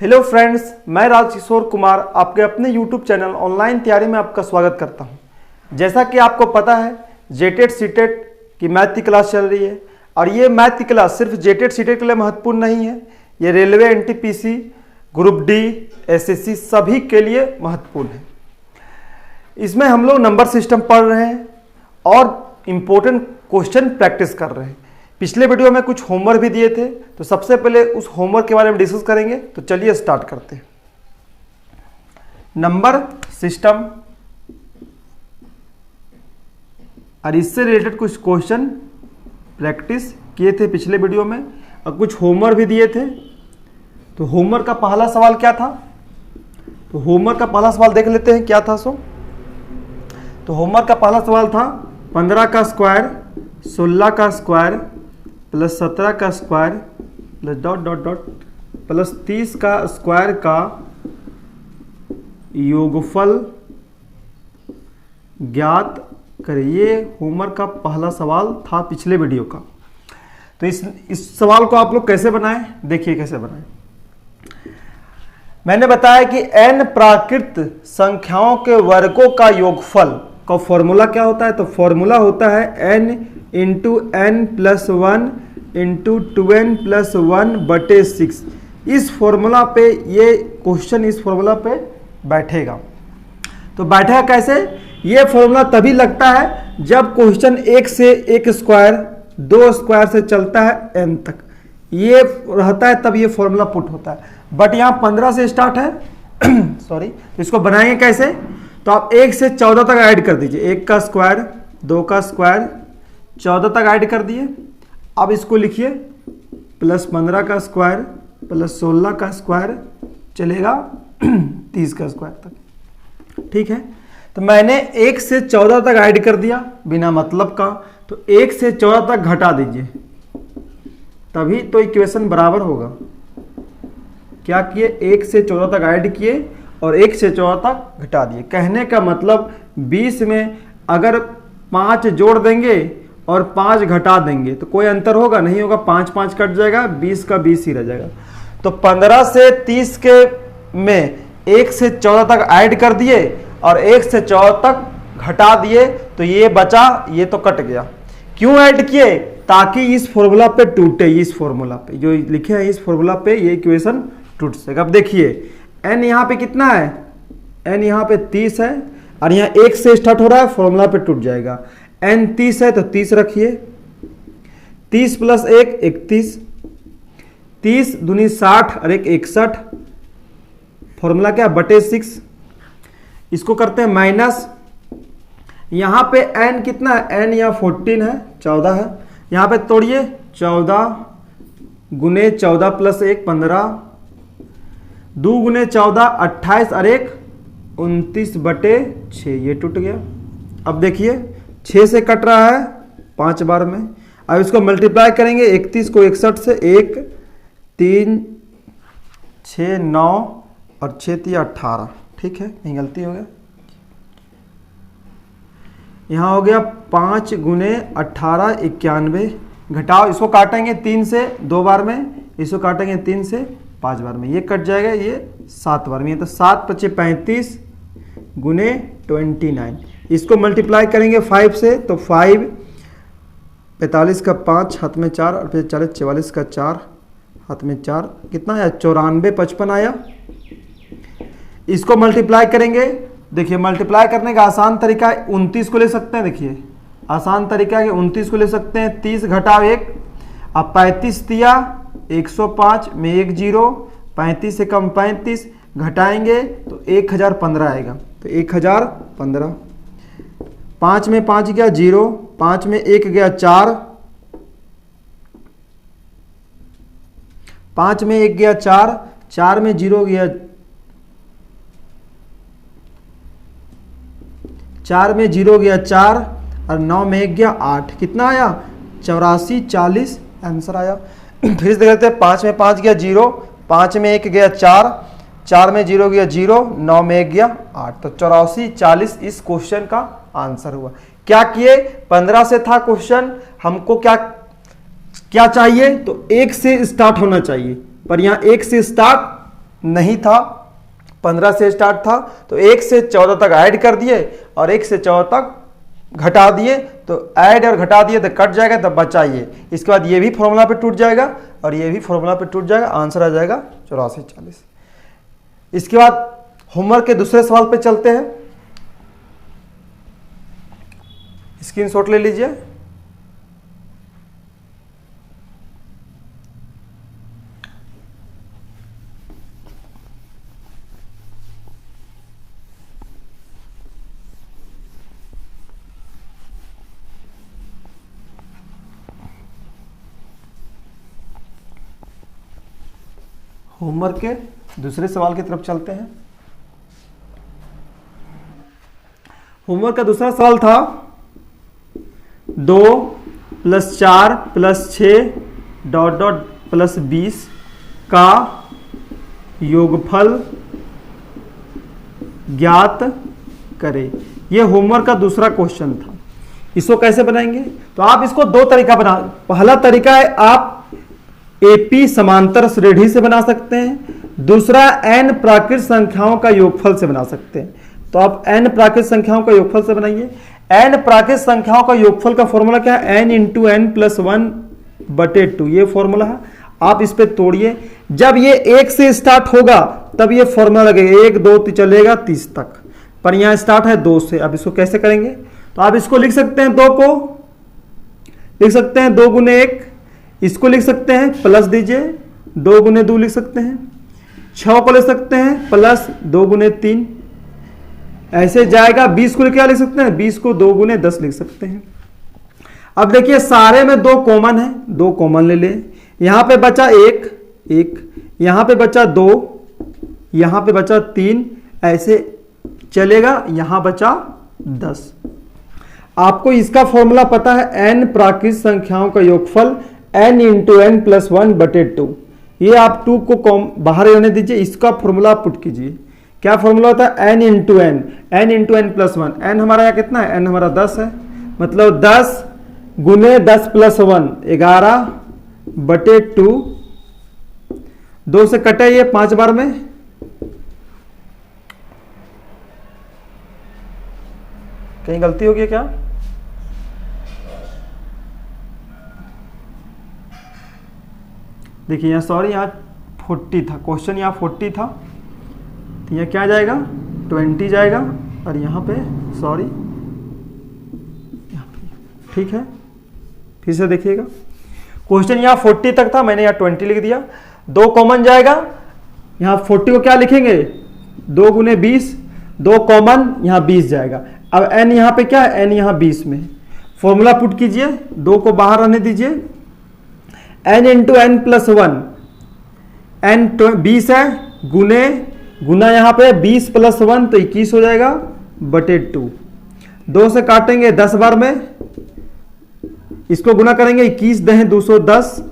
Hello friends, मैं राजकिशोर कुमार आपके अपने यूट्यूब चैनल ऑनलाइन तैयारी में आपका स्वागत करता हूं। जैसा कि आपको पता है, जेटेट सीटेट की मैथ की क्लास चल रही है और ये मैथ की क्लास सिर्फ जेटेट सीटेट के लिए महत्वपूर्ण नहीं है, ये railway, NTPC, group D, SSC सभी के लिए महत्वपूर्ण है। इसमें हम लोग नंबर सिस्टम पढ़ रहे हैं और इम्पोर्टेंट क्वेश्चन प्रैक्टिस कर रहे हैं। पिछले वीडियो में कुछ होमवर्क भी दिए थे, तो सबसे पहले उस होमवर्क के बारे में डिस्कस करेंगे। तो चलिए स्टार्ट करते हैं। नंबर सिस्टम और इससे रिलेटेड कुछ क्वेश्चन प्रैक्टिस किए थे पिछले वीडियो में और कुछ होमवर्क भी दिए थे। तो होमवर्क का पहला सवाल क्या था? तो होमवर्क का पहला सवाल देख लेते हैं क्या था। तो होमवर्क का पहला सवाल था 15 का स्क्वायर 16 का स्क्वायर प्लस 17 का square plus dot dot dot plus 30 का स्क्वायर का योगफल ज्ञात करें। ये होमवर्क का पहला सवाल था पिछले वीडियो का। तो इस सवाल को आप लोग कैसे बनाएं, देखिए कैसे बनाएं। मैंने बताया कि n प्राकृत संख्याओं के वर्गों का योगफल का फॉर्मूला क्या होता है? तो फॉर्मूला होता है n into n plus 1 into 2n plus 1 बटे 6। इस फॉर्मूला पे ये क्वेश्चन इस फॉर्मूला पे बैठेगा। तो बैठेगा कैसे? ये फॉर्मूला तभी लगता है जब क्वेश्चन एक से एक स्क्वायर दो स्क्वायर से चलता है n तक, ये रहता है तब ये फॉर्मूला पुट होता है। बट यहाँ 15 से स्टार्ट है सॉरी। इसको बनाएंगे कैसे? तो आप 1 से 14 तक ऐड कर दीजिए। 1 का स्क्वायर 2 का स्क्वायर 14 तक ऐड कर दिए। अब इसको लिखिए प्लस 15 का स्क्वायर प्लस 16 का स्क्वायर चलेगा 30 का स्क्वायर तक। ठीक है, तो मैंने 1 से 14 तक ऐड कर दिया बिना मतलब का। तो 1 से 14 तक घटा दीजिए, तभी तो इक्वेशन बराबर होगा। क्या किए? 1 से 14 तक ऐड किए और 1 से 14 तक घटा दिए। कहने का मतलब 20 में अगर 5 जोड़ देंगे और 5 घटा देंगे तो कोई अंतर होगा? नहीं होगा। 5 5 कट जाएगा, 20 का 20 ही रह जाएगा। तो 15 से 30 के में 1 से 14 तक ऐड कर दिए और 1 से 14 तक घटा दिए, तो ये बचा, ये तो कट गया। क्यों ऐड किए? ताकि इस फॉर्मूला पे टूटे। इस फॉर्मूला पे जो लिखे हैं इस फॉर्मूला पे ये इक्वेशन टूट सकेगा। अब देखिए n यहाँ पे कितना है? n यहाँ पे 30 है और यहाँ 1 से स्टार्ट हो रहा है, फॉर्मूला पे टूट जाएगा। n 30 है तो 30 रखिए। 30 प्लस 1 31, 30 दूनी 60 और 1 61। फॉर्मूला क्या? बटे 6। इसको करते हैं माइनस। यहाँ पे n कितना है? n यहाँ 14 है, 14 है। यहाँ पे तोड़िए 14 गुने 14 प्लस 1 15, 2 गुने 14 28 और 1 29 बटे 6। ये टूट गया। अब देखिए 6 से कट रहा है 5 बार में। अब इसको मल्टीप्लाई करेंगे 31 को 61 से। 1 3 6 9 और 6 3 18। ठीक है, कहीं गलती हो गया। यहाँ हो गया 5 गुने 18 91। घटाओ, इसको काटेंगे 3 से 2 बार में, इसको काटेंगे 3 से 5 बार में। ये कट जाएगा, ये 7 बार में। तो 7 5 35 गुने 29। इसको मल्टीप्लाई करेंगे 5 से, तो 5 45 का 5 हाथ में 4 और 40 44 का 4 हाथ में 4, कितना आया? 94 55 आया। इसको मल्टीप्लाई करेंगे। देखिए मल्टीप्लाई करने का आसान तरीका है, 29 को ले सकते हैं। देखिए आसान तरीका है, 29 को ले सकते हैं। 30 घटाओ 1, अब 35 दिया 105 में 1 0, 35 से कम 35 घटाएंगे तो 1015 आएगा। तो 1015। 5 में 5 गया 0, 5 में 1 गया 4, 5 में 1 गया 4, 4 में 0 गया 4 में 0 गया 4 और 9 में 1 गया 8। कितना आया? 84 40 आंसर आया। फिर से देख लेते हैं। 5 में 5 गया 0, 5 में 1 गया 4, 4 में 0 गया 0, 9 में 1 गया 8। तो 84 40 इस क्वेश्चन का आंसर हुआ। क्या किए? 15 से था क्वेश्चन, हमको क्या चाहिए? तो 1 से स्टार्ट होना चाहिए, पर यहाँ 1 से स्टार्ट नहीं था, 15 से स्टार्ट था, तो 1 से 14 तक ऐड कर दिए और 1 से 14 तक घटा दिए, तो ऐड और घटा दिए तो कट जाएगा, तब बचा ये। इसके बाद ये भी फॉर्मूला पे टूट जाएगा और ये भी फॉर्मूला पे टूट जाएगा, आंसर आ जाएगा 8440। इसके बाद होमवर्क के दूसरे सवाल पे चलते हैं, स्क्रीनशॉट ले लीजिए। होमवर्क के दूसरे सवाल की तरफ चलते हैं। होमवर्क का दूसरा सवाल था 2 + 4 + 6 .. +20 का योगफल ज्ञात करें। यह होमवर्क का दूसरा क्वेश्चन था। इसको कैसे बनाएंगे? तो आप इसको दो तरीका बना, पहला तरीका है आप एपी समांतर श्रेणी से बना सकते हैं, दूसरा n प्राकृत संख्याओं का योगफल से बना सकते हैं। तो आप n प्राकृत संख्याओं का योगफल से बनाइए। n प्राकृत संख्याओं का योगफल का फॉर्मूला क्या है? n × n + 1/2, ये फॉर्मूला है। आप इस पे तोड़िए, जब ये 1 से स्टार्ट होगा तब ये फॉर्मूला लगेगा, 1 2 चलेगा 30 तक, पर यहां स्टार्ट है 2 से। अब इसको कैसे करेंगे? तो आप इसको लिख सकते हैं, 2 को लिख सकते हैं 2 × 1, इसको लिख सकते हैं प्लस दीजिए 2 × 2 लिख सकते हैं, 6 को लिख सकते हैं प्लस 2 × 3, ऐसे जाएगा। 20 को क्या लिख सकते हैं? 20 को 2 × 10 लिख सकते हैं। अब देखिए सारे में 2 कॉमन है, 2 कॉमन ले लें। यहां पे बचा 1, यहां पे बचा 2, यहां पे बचा 3, ऐसे चलेगा, यहां बचा 10। आपको इसका फॉर्मूला पता है, n प्राकृत संख्याओं का योगफल n × n + 1/2। ये आप 2 को बाहर रहने दीजिए, इसका फॉर्मूला पुट कीजिए। क्या फॉर्मूला होता है? n × n + 1। n हमारा यहाँ कितना है? n हमारा 10 है, मतलब 10 × 10 + 1 11/2। 2 से कटे ये 5 बार में, कहीं गलती हो गई क्या? देखिए यहाँ सॉरी, यहाँ 40 था क्वेश्चन, यहाँ 40 था, तो यहाँ क्या जाएगा? 20 जाएगा, और यहाँ पे सॉरी, ठीक है, फिर से देखिएगा। क्वेश्चन यहाँ 40 तक था, मैंने यहाँ 20 लिख दिया। 2 कॉमन जाएगा, यहाँ 40 को क्या लिखेंगे? 2 × 20, 2 कॉमन, यहाँ 20 जाएगा। अब n यहाँ पे क्या है? n यहाँ 20 में, फॉर्मूला पुट कीजिए, 2 को बाहर रहने दीजिए। n × n + 1, n 20 है, गुना यहाँ पे 20 + 1 तो 21 हो जाएगा /2। 2 से काटेंगे 10 बार में, इसको गुना करेंगे 21 × 210,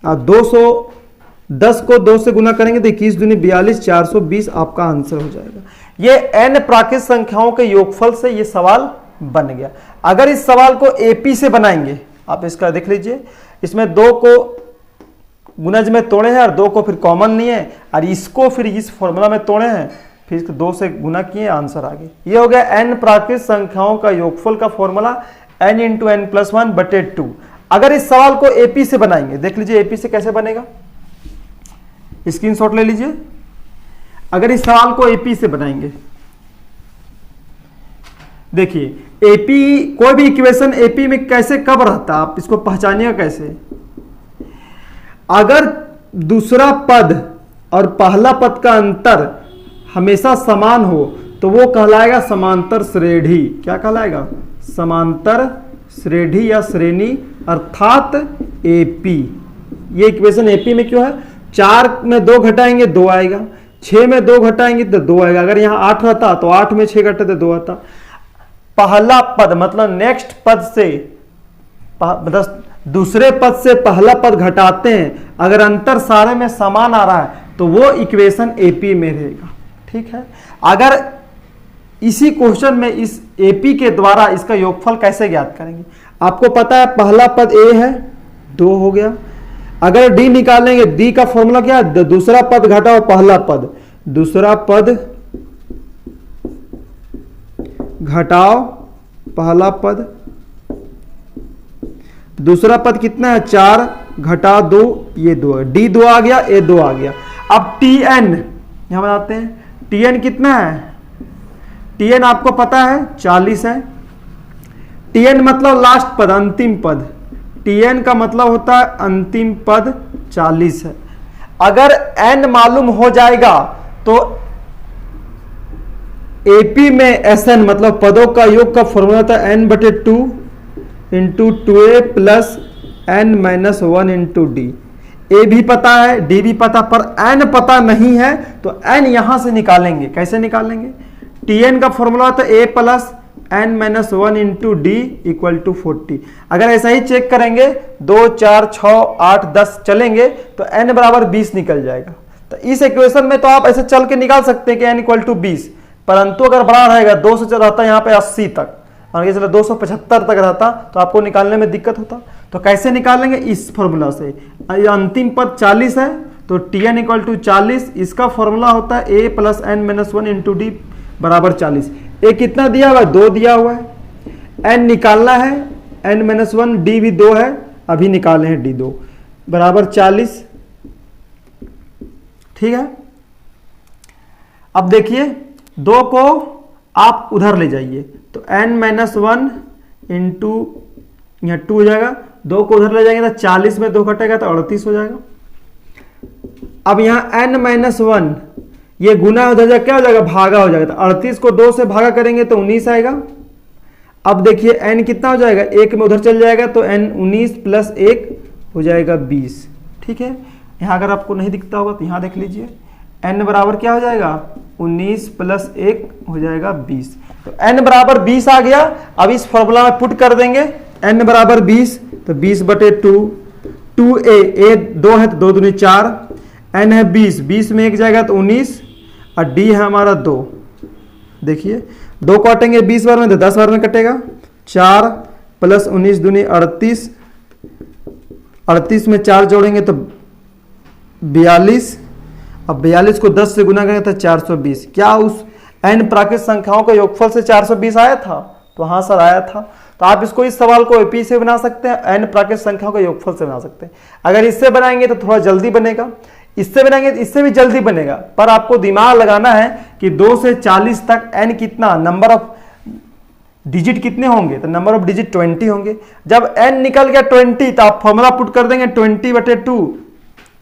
और 210 को 2 से गुना करेंगे तो 21 दूनी 42, 420 आपका आंसर हो जाएगा। ये n प्राकृत संख्याओं के योगफल से ये सवाल बन गया। अगर इस सवाल को एपी से बनाएंगे, आप इसका देख लीजिए, इसमें 2 को गुणज में तोड़े हैं और 2 को फिर कॉमन लिए, और इसको फिर इस फॉर्मूला में तोड़े हैं, फिर इसको 2 से गुना किए, आंसर आ गए। ये हो गया n प्राकृत संख्याओं का योगफल का फॉर्मूला, n × n + 1/2। अगर इस सवाल को एपी से बनाएंगे, देख लीजिए एपी से कैसे बनेगा, स्क्रीनशॉट ले लीजिए। अगर इस सवाल को एपी से बनाएंगे, देखिए एपी, कोई भी इक्वेशन एपी में कैसे कब रहता है, आप इसको पहचानिएगा कैसे। अगर दूसरा पद और पहला पद का अंतर हमेशा समान हो तो वो कहलाएगा समांतर श्रेणी। क्या कहलाएगा? समांतर श्रेणी या श्रेणी, अर्थात एपी। ये इक्वेशन एपी में क्यों है? 4 में 2 घटाएंगे 2 आएगा, 6 में 2 घटाएंगे तो 2 आएगा। अगर यहाँ 8 रहता तो 8 में 6 घटे तो 2 आता। पहला पद मतलब नेक्स्ट पद से, मतलब दूसरे पद से पहला पद घटाते हैं, अगर अंतर सारे में समान आ रहा है तो वो इक्वेशन एपी में रहेगा। ठीक है, अगर इसी क्वेश्चन में इस एपी के द्वारा इसका योगफल कैसे ज्ञात करेंगे? आपको पता है पहला पद ए है, 2 हो गया। अगर डी निकालेंगे, डी का फॉर्मूला क्या है, दूसरा पद घटाओ पहला पद, दूसरा पद घटाओ पहला पद, दूसरा पद कितना है 4 घटा 2, ये 2 है, डी 2 आ गया, ए 2 आ गया। अब टी एन यहां बताते हैं, टी एन कितना है, टी एन आपको पता है 40 है। टी एन मतलब लास्ट पद, अंतिम पद, टी एन का मतलब होता है अंतिम पद 40 है। अगर एन मालूम हो जाएगा तो एपी में एस एन मतलब पदों का योग का फॉर्मूला था n/2 into 2a plus n minus 1 into D. A भी पता है, डी भी पता, पर n पता नहीं है, तो n यहां से निकालेंगे। कैसे निकालेंगे, tn का फॉर्मूला था a plus n minus 1 into d equal to 40। अगर ऐसा ही चेक करेंगे 2 4 6 8 10 चलेंगे तो n बराबर 20 निकल जाएगा। तो इस इक्वेशन में तो आप ऐसे चल के निकाल सकते हैं कि n इक्वल टू 20, परंतु अगर बड़ा रहेगा 2 से रहता यहाँ पे 80 तक, आगे चलो 275 तक रहता तो आपको निकालने में दिक्कत होता। तो कैसे निकालेंगे, इस फॉर्मूला से। अंतिम पद 40 है तो tn इक्वल टू 40, इसका फॉर्मूला होता है a plus n minus 1 into D बराबर 40। a कितना दिया हुआ है, 2 दिया हुआ है, n निकालना है, n माइनस 1, डी भी 2 है, अभी निकाले हैं डी 2 बराबर 40। ठीक है, अब देखिए 2 को आप उधर ले जाइए तो n माइनस 1 इंटू यहाँ 2 हो जाएगा, 2 को उधर ले जाएंगे तो 40 में 2 कटेगा तो 38 हो जाएगा। अब यहाँ n माइनस 1 ये गुना उधर जाएगा, क्या हो जाएगा, भागा हो जाएगा, तो 38 को 2 से भागा करेंगे तो 19 आएगा। अब देखिए n कितना हो जाएगा, 1 में उधर चल जाएगा तो n 19 प्लस 1 हो जाएगा 20। ठीक है, यहाँ अगर आपको नहीं दिखता होगा तो यहाँ देख लीजिए, n बराबर क्या हो जाएगा, 19 प्लस 1 हो जाएगा 20। तो n बराबर 20 आ गया। अब इस फॉर्मूला में पुट कर देंगे, n बराबर 20 तो 20/2, 2a, a 2 है तो 2 दूनी 4, n है 20, 20 में 1 जाएगा तो 19 और d है हमारा 2। देखिए 2 काटेंगे 20 बार में तो 10 बार में कटेगा, 4 प्लस 19 दूनी 38, 38 में 4 जोड़ेंगे तो 42। अब 42 को 10 से गुना करेंगे तो 420। क्या उस n प्राकृत संख्याओं के योगफल से 420 आया था, तो हाँ सर आया था। तो आप इसको, इस सवाल को एपी से बना सकते हैं, n प्राकृत संख्याओं के योगफल से बना सकते हैं। अगर इससे बनाएंगे तो थोड़ा जल्दी बनेगा, इससे बनाएंगे तो इससे भी जल्दी बनेगा, पर आपको दिमाग लगाना है कि 2 से 40 तक n कितना, नंबर ऑफ डिजिट कितने होंगे, तो नंबर ऑफ डिजिट 20 होंगे। जब n निकल गया 20 तो आप फॉर्मूला पुट कर देंगे 20/2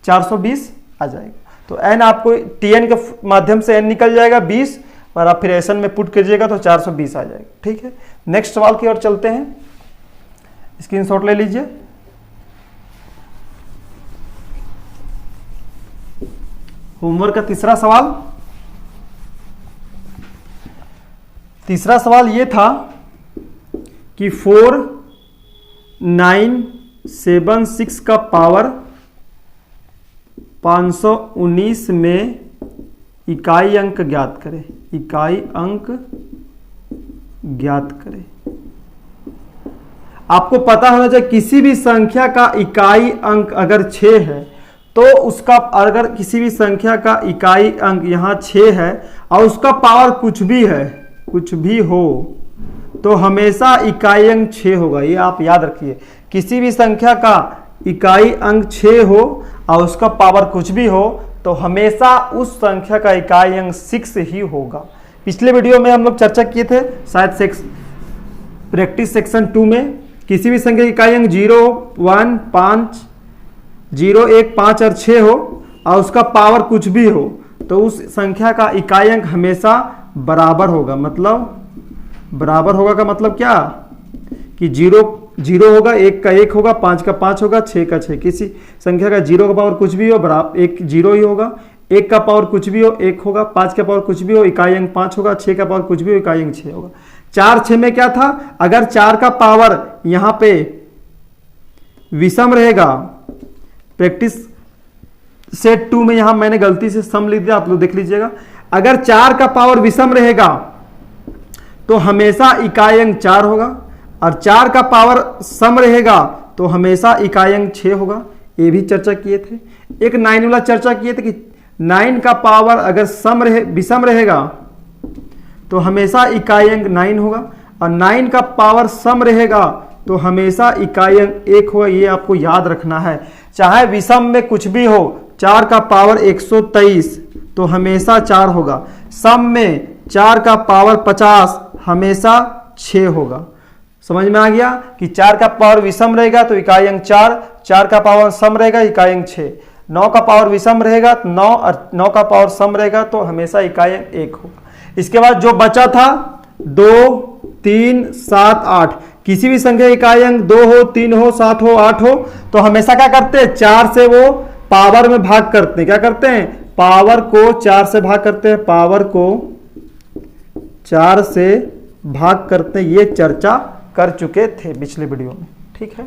420 आ जाएगा। तो n आपको tn के माध्यम से n निकल जाएगा 20 और आप फिर एसन में पुट कीजिएगा तो 420 आ जाएगा। ठीक है, नेक्स्ट सवाल की ओर चलते हैं, स्क्रीनशॉट ले लीजिए। होमवर्क का तीसरा सवाल ये था कि 4976 का पावर 519 में इकाई अंक ज्ञात करें, इकाई अंक ज्ञात करें। आपको पता होना चाहिए किसी भी संख्या का इकाई अंक अगर 6 है तो उसका, अगर किसी भी संख्या का इकाई अंक यहाँ 6 है और उसका पावर कुछ भी है, कुछ भी हो, तो हमेशा इकाई अंक 6 होगा। ये आप याद रखिए, किसी भी संख्या का इकाई अंक 6 हो और उसका पावर कुछ भी हो तो हमेशा उस संख्या का इकाई अंक 6 ही होगा। पिछले वीडियो में हम लोग चर्चा किए थे, शायद प्रैक्टिस सेक्शन 2 में, किसी भी संख्या की इकाई अंक 0, 1, 5, 0, 1, 5 और 6 हो और उसका पावर कुछ भी हो तो उस संख्या का इकाई अंक हमेशा बराबर होगा। मतलब बराबर होगा का मतलब क्या, कि 0 होगा, 1 का 1 होगा, 5 का 5 होगा, 6 का 6। किसी संख्या का 0 का पावर कुछ भी हो, बराबर 1 0 ही होगा, 1 का पावर कुछ भी हो 1 होगा, 5 का पावर कुछ भी हो इकाई अंक 5 होगा, 6 का पावर कुछ भी हो इकाई अंक 6 होगा। 4 6 में क्या था, अगर 4 का पावर यहाँ पे विषम रहेगा, प्रैक्टिस सेट 2 में यहां मैंने गलती से सम लिख दिया, आप लोग देख लीजिएगा। अगर 4 का पावर विषम रहेगा तो हमेशा इकाई अंक 4 होगा और 4 का पावर सम रहेगा तो हमेशा इकाई अंक 6 होगा। ये भी चर्चा किए थे। एक 9 वाला चर्चा किए थे कि 9 का पावर अगर विषम रहेगा तो हमेशा इकाई अंक 9 होगा, और 9 का पावर सम रहेगा तो हमेशा इकाई अंक 1 होगा। ये आपको याद रखना है, चाहे विषम में कुछ भी हो। 4 का पावर 123 तो हमेशा 4 होगा, सम में 4 का पावर 50 हमेशा 6 होगा। समझ में आ गया कि 4 का पावर विषम रहेगा तो इकाई अंक 4, 4 का पावर सम रहेगा इकाई अंक 6, 9 का पावर विषम रहेगा तो 9, और 9 का पावर सम रहेगा तो हमेशा इकाई अंक 1 होगा। इसके बाद जो बचा था 2, 3, 7, 8, किसी भी संख्या इकाई अंक 2 हो, 3 हो, 7 हो, 8 हो तो हमेशा क्या करते हैं, 4 से वो पावर में भाग करते हैं। क्या करते हैं, पावर को 4 से भाग करते हैं, पावर को 4 से भाग करते हैं। ये चर्चा कर चुके थे पिछले वीडियो में, ठीक है।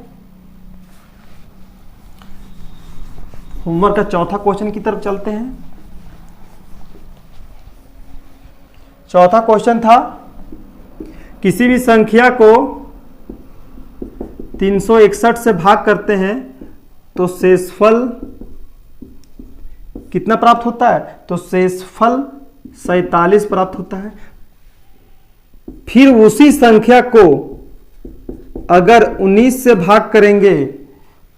होमवर्क का चौथा क्वेश्चन की तरफ चलते हैं। चौथा क्वेश्चन था, किसी भी संख्या को 361 से भाग करते हैं तो शेषफल कितना प्राप्त होता है, तो शेषफल 47 प्राप्त होता है। फिर उसी संख्या को अगर 19 से भाग करेंगे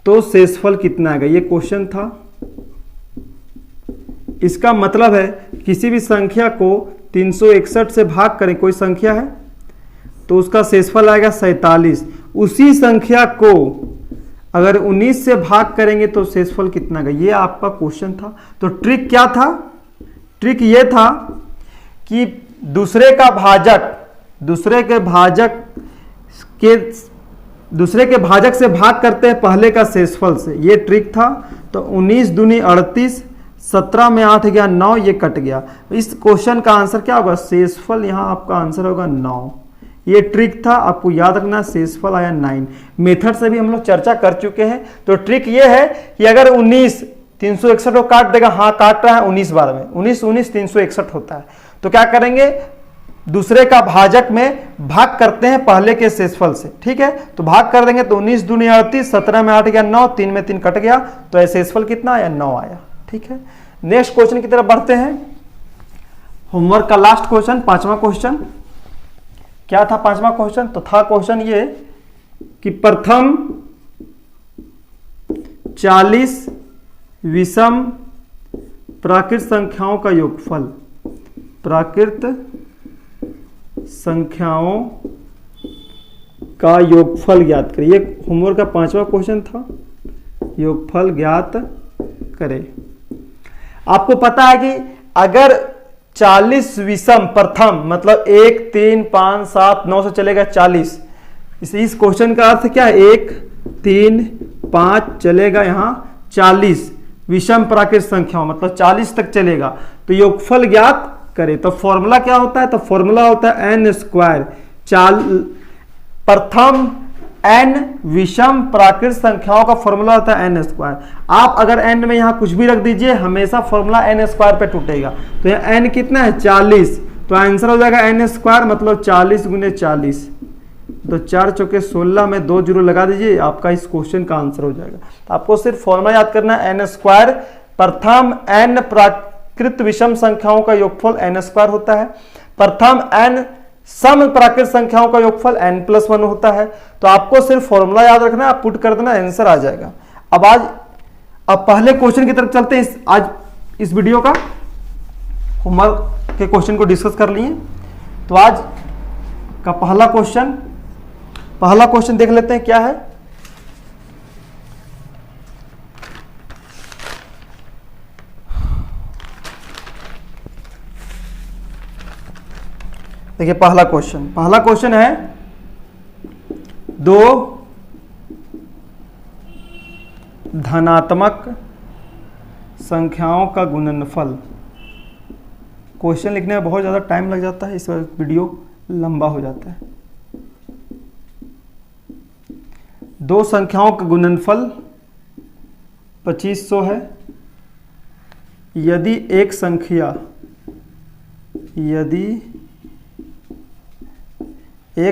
तो शेषफल कितना आएगा, ये क्वेश्चन था। इसका मतलब है किसी भी संख्या को 361 से भाग करें, कोई संख्या है तो उसका शेषफल आएगा 47। उसी संख्या को अगर 19 से भाग करेंगे तो शेषफल कितना आएगा, ये आपका क्वेश्चन था। तो ट्रिक क्या था, ट्रिक ये था कि दूसरे के भाजक से भाग करते हैं पहले का शेषफल से, ये ट्रिक था। तो 19 दूनी 38, 17 में 8 गया 9, ये कट गया। इस क्वेश्चन का आंसर क्या होगा, शेषफल यहाँ आपका आंसर होगा 9। ये ट्रिक था, आपको याद रखना, शेषफल आया 9। मेथड से भी हम लोग चर्चा कर चुके हैं। तो ट्रिक ये है कि अगर 19 361 को काट देगा, हाँ काट रहा है 19 बार में, 19 19 361 होता है। तो क्या करेंगे, दूसरे का भाजक में भाग करते हैं पहले के शेषफल से, ठीक है। तो भाग कर देंगे तो 19 दूनी 38, 17 में 8 गया 9, 3 में 3 कट गया, तो शेषफल कितना आया, 9 आया, ठीक है। नेक्स्ट क्वेश्चन की तरफ बढ़ते हैं। होमवर्क का लास्ट क्वेश्चन, 5वां क्वेश्चन क्या था। 5वां क्वेश्चन तो था क्वेश्चन ये कि प्रथम 40 विषम प्राकृत संख्याओं का योगफल, प्राकृत संख्याओं का योगफल ज्ञात करें। ये होमवर्क का 5वां क्वेश्चन था, योगफल ज्ञात करें। आपको पता है कि अगर 40 विषम प्रथम मतलब 1, 3, 5, 7, 9 से चलेगा 40, इस क्वेश्चन का अर्थ क्या है, 1, 3, 5 चलेगा यहाँ 40 विषम प्राकृत संख्याओं मतलब 40 तक चलेगा, तो योगफल ज्ञात करें। तो फॉर्मूला क्या होता है, तो फॉर्मूला होता है n²। प्रथम n विषम प्राकृत संख्याओं का फॉर्मूला होता है n²। आप अगर n में यहां कुछ भी रख दीजिए, हमेशा फॉर्मूला n² पे टूटेगा। तो यहाँ n कितना है, 40, तो आंसर हो जाएगा n² मतलब 40 गुने 40। तो 4 चौके 16 में 2 जीरो लगा दीजिए, आपका इस क्वेश्चन का आंसर हो जाएगा। तो आपको सिर्फ फॉर्मूला याद करना है n²। प्रथम n प्राकृत विषम संख्याओं का योगफल n² होता है। प्रथम n सम प्राकृत संख्याओं का योगफल n+1 होता है। तो आपको सिर्फ फॉर्मूला याद रखना है, आप पुट कर देना, आंसर आ जाएगा। अब पहले क्वेश्चन की तरफ चलते हैं। आज इस वीडियो का होमवर्क के क्वेश्चन को डिस्कस कर लिए। तो आज का पहला क्वेश्चन देख लेते हैं क्या है। देखिए पहला क्वेश्चन है 2 धनात्मक संख्याओं का गुणनफल। क्वेश्चन लिखने में बहुत ज़्यादा टाइम लग जाता है, इस वजह से वीडियो लंबा हो जाता है। 2 संख्याओं का गुणनफल 2500 है। यदि एक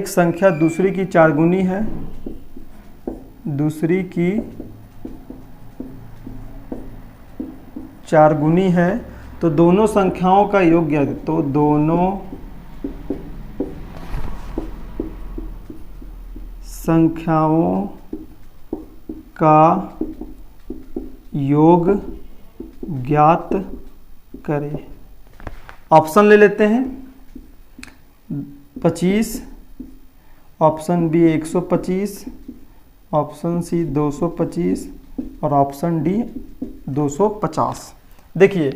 संख्या दूसरी की 4 गुनी है, दूसरी की चार गुनी है तो दोनों संख्याओं का योग ज्ञात, तो दोनों संख्याओं का योग ज्ञात करें। ऑप्शन ले लेते हैं, 25, ऑप्शन बी 125, ऑप्शन सी 225 और ऑप्शन डी 250। देखिए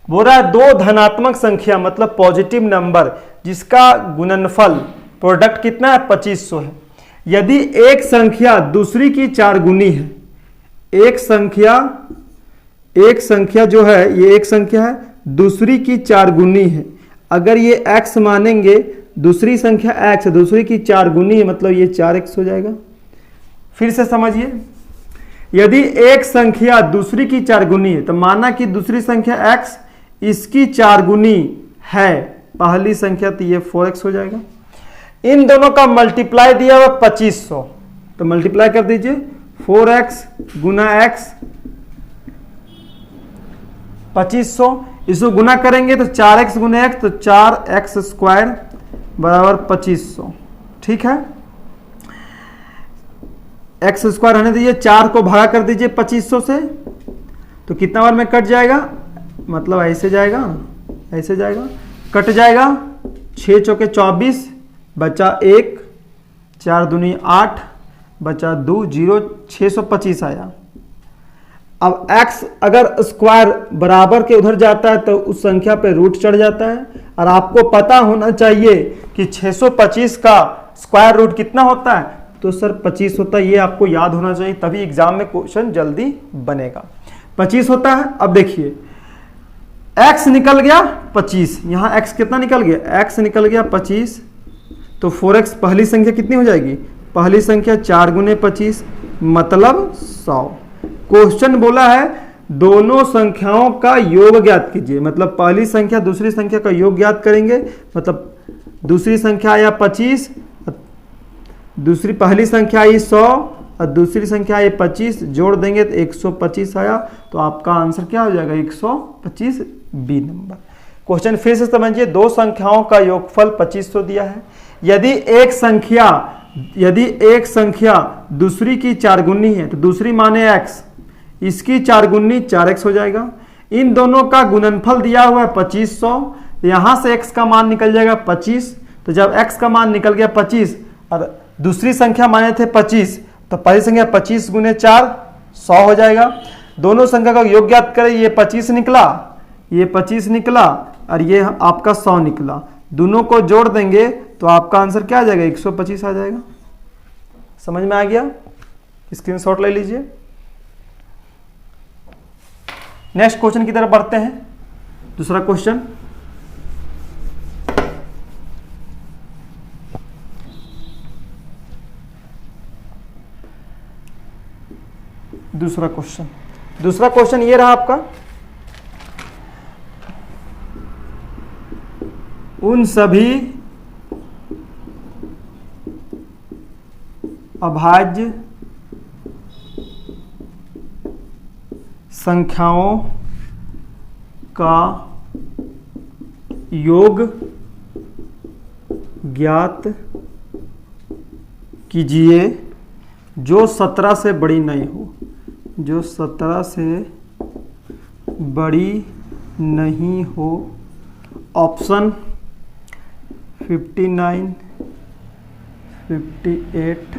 बोल रहा है दो धनात्मक संख्या मतलब पॉजिटिव नंबर जिसका गुणनफल प्रोडक्ट कितना है 2500 है। यदि एक संख्या दूसरी की चार गुनी है, एक संख्या जो है ये एक संख्या है दूसरी की चार गुनी है, अगर ये x मानेंगे दूसरी संख्या x है दूसरी की चार गुनी है मतलब ये 4x हो जाएगा। फिर से समझिए, यदि एक संख्या दूसरी की चार गुनी है तो माना कि दूसरी संख्या x इसकी चार गुनी है पहली संख्या, तो ये 4x हो जाएगा। इन दोनों का मल्टीप्लाई दिया हुआ 2500, तो मल्टीप्लाई कर दीजिए 4x गुना x 2500, इसको गुना करेंगे तो 4x गुना x तो 4x स्क्वायर बराबर 2500। ठीक है, x स्क्वायर रहने दीजिए, 4 को भागा कर दीजिए 2500 से तो कितना बार में कट जाएगा, मतलब ऐसे जाएगा ऐसे जाएगा, कट जाएगा 6 चौके 24 बचा 1, 4 दूनी 8 बचा 2 0, 625 आया। अब x अगर स्क्वायर बराबर के उधर जाता है तो उस संख्या पे रूट चढ़ जाता है, और आपको पता होना चाहिए कि 625 का स्क्वायर रूट कितना होता है, तो सर 25 होता है। ये आपको याद होना चाहिए, तभी एग्जाम में क्वेश्चन जल्दी बनेगा। 25 होता है। अब देखिए x निकल गया 25, यहाँ x कितना निकल गया, x निकल गया 25, तो 4x पहली संख्या कितनी हो जाएगी, पहली संख्या 4 गुने 25 मतलब 100। क्वेश्चन बोला है दोनों संख्याओं का योग ज्ञात कीजिए, मतलब पहली संख्या दूसरी संख्या का योग ज्ञात करेंगे, मतलब दूसरी संख्या आया 25, दूसरी पहली संख्या आई 100 और दूसरी संख्या आई 25, जोड़ देंगे तो 125 आया, तो आपका आंसर क्या हो जाएगा 125 बी नंबर। क्वेश्चन फिर से समझिए, दो संख्याओं का योगफल 2500 दिया है। यदि एक संख्या दूसरी की चार गुनी है तो दूसरी माने x, इसकी चार गुनी 4x हो जाएगा। इन दोनों का गुणनफल दिया हुआ है 2500, यहां से x का मान निकल जाएगा 25, तो जब x का मान निकल गया 25 और दूसरी संख्या माने थे 25, तो पहली संख्या 25 गुने 4 100 हो जाएगा। दोनों संख्या का योग ज्ञात करें, ये 25 निकला, ये 25 निकला और ये आपका 100 निकला, दोनों को जोड़ देंगे तो आपका आंसर क्या आ जाएगा 125 आ जाएगा। समझ में आ गया, स्क्रीनशॉट ले लीजिए। नेक्स्ट क्वेश्चन की तरफ बढ़ते हैं। दूसरा क्वेश्चन, दूसरा क्वेश्चन ये रहा आपका, उन सभी अभाज्य संख्याओं का योग ज्ञात कीजिए जो 17 से बड़ी नहीं हो, जो 17 से बड़ी नहीं हो। ऑप्शन 59, 58,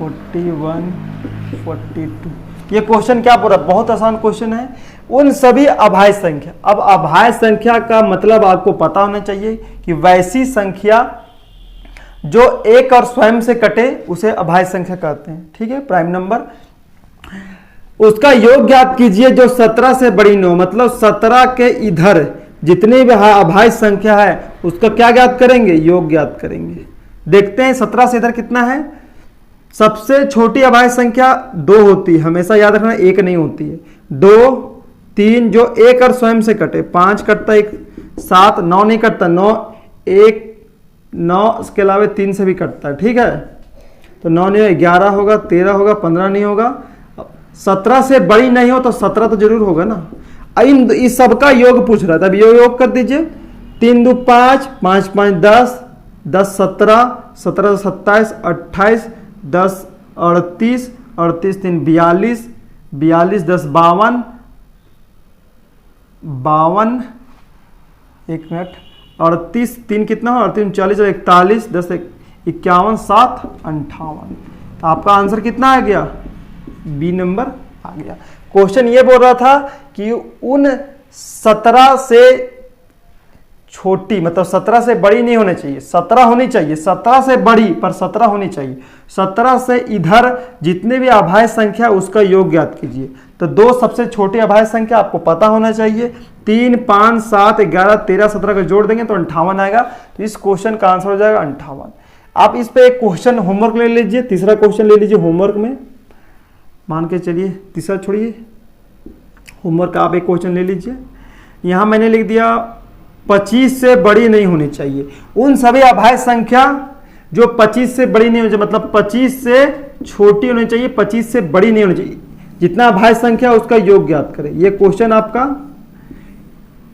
41, 42। ये क्वेश्चन क्या पूरा बहुत आसान क्वेश्चन है। उन सभी अभाज्य संख्या, अब अभाज्य संख्या का मतलब आपको पता होना चाहिए कि वैसी संख्या जो एक और स्वयं से कटे उसे अभाज्य संख्या कहते हैं। ठीक है, प्राइम नंबर, उसका योग ज्ञात कीजिए जो 17 से बड़ी न हो, मतलब 17 के इधर जितनी भी अभाज्य संख्या है उसका क्या ज्ञात करेंगे, योग ज्ञात करेंगे। देखते हैं 17 से इधर कितना है। सबसे छोटी अभाज्य संख्या 2 होती है, हमेशा याद रखना 1 नहीं होती है। 2, 3 जो एक और स्वयं से कटे, 5 कटता है, 7, 9 नहीं कटता, 9 1 9 इसके अलावा 3 से भी कटता है। ठीक है, तो 9 नहीं 11 होगा, 13 होगा, 15 नहीं होगा, 17 से बड़ी नहीं हो तो 17 तो जरूर होगा ना। इन इस सबका योग पूछ रहा था, अब योग कर दीजिए। 3 2 5, 5 5 10, 10 17, 17 27, 28, 10 38, 38 3 42, 42 10 52, 52, एक मिनट, 38 3 कितना हो, 38 40 और 41, 10 51, 7 58। तो आपका आंसर कितना आ गया? बी नंबर आ गया। क्वेश्चन ये बोल रहा था कि उन 17 से छोटी, मतलब 17 से बड़ी नहीं होनी चाहिए, 17 होनी चाहिए, 17 से बड़ी पर 17 होनी चाहिए। 17 से इधर जितने भी अभाज्य संख्या उसका योग ज्ञात कीजिए। तो दो सबसे छोटी अभाज्य संख्या आपको पता होना चाहिए, 3 5 7 11 13 17 का जोड़ देंगे तो 58 आएगा। तो इस क्वेश्चन का आंसर हो जाएगा 58। आप इस पे एक क्वेश्चन होमवर्क ले लीजिए, तीसरा क्वेश्चन ले लीजिए होमवर्क में, मान के चलिए तीसरा छोड़िए, होमवर्क आप एक क्वेश्चन ले लीजिए। यहां मैंने लिख दिया 25 से बड़ी नहीं होनी चाहिए। उन सभी अभाज्य संख्या जो 25 से बड़ी नहीं होनी चाहिए, मतलब 25 से छोटी होनी चाहिए, 25 से बड़ी नहीं होनी चाहिए। जितना अभाज्य संख्या उसका योग ज्ञात करें। यह क्वेश्चन आपका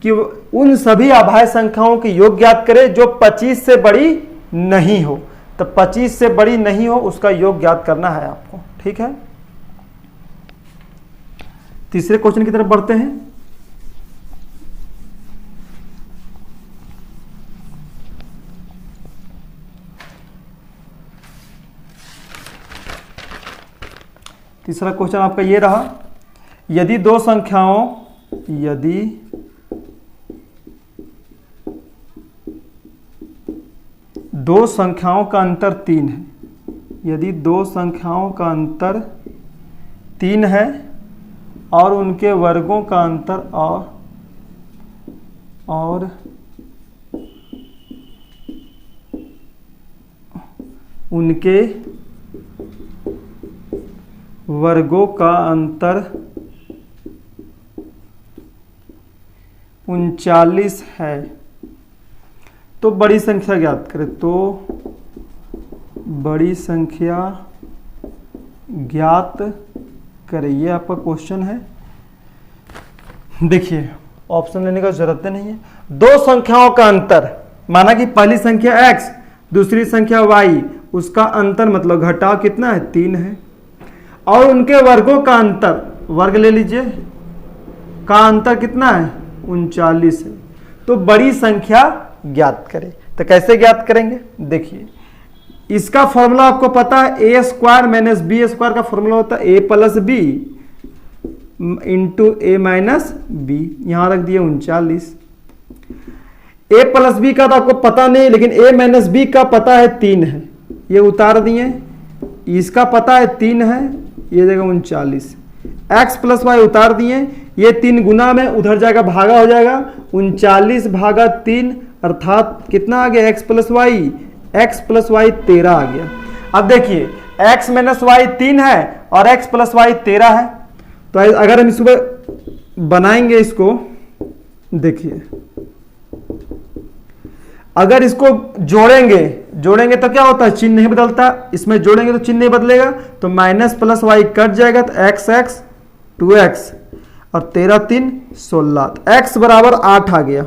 कि उन सभी अभाज्य संख्याओं के योग ज्ञात करें जो 25 से बड़ी नहीं हो। तो 25 से बड़ी नहीं हो उसका योग ज्ञात करना है आपको, ठीक है। तीसरे क्वेश्चन की तरफ बढ़ते हैं। तीसरा क्वेश्चन आपका ये रहा, यदि दो संख्याओं का अंतर 3 है, यदि दो संख्याओं का अंतर 3 है और उनके वर्गों का अंतर और उनके वर्गों का अंतर 39 है, तो बड़ी संख्या ज्ञात करें। तो बड़ी संख्या ज्ञात करें, ये आपका क्वेश्चन है। देखिए ऑप्शन लेने का जरूरत नहीं है। दो संख्याओं का अंतर, माना कि पहली संख्या x दूसरी संख्या y, उसका अंतर मतलब घटाव कितना है? 3 है। और उनके वर्गों का अंतर, वर्ग ले लीजिए, का अंतर कितना है? 39 है। तो बड़ी संख्या ज्ञात करें। तो कैसे ज्ञात करेंगे? देखिए इसका फॉर्मूला आपको पता है, a square minus b square का फॉर्मूला होता है a plus b into a minus b. यहां रख दिए 39। a प्लस बी का तो आपको पता नहीं, लेकिन a माइनस बी का पता है 3 है, ये उतार दिए। इसका पता है 3 है, ये जगह 39। x प्लस वाई उतार दिए, ये 3 गुना में उधर जाएगा, भागा हो जाएगा। 39 भागा 3 अर्थात कितना आ गया? x plus y, x plus y 13 आ गया। अब देखिए x माइनस वाई 3 है और x प्लस वाई 13 है। तो अगर हम इसको बनाएंगे, इसको देखिए, अगर इसको जोड़ेंगे तो क्या होता है? चिन्ह नहीं बदलता। इसमें जोड़ेंगे तो चिन्ह नहीं बदलेगा, तो माइनस प्लस वाई कट जाएगा, तो x 2x और 13 3 16, तो x बराबर 8 आ गया।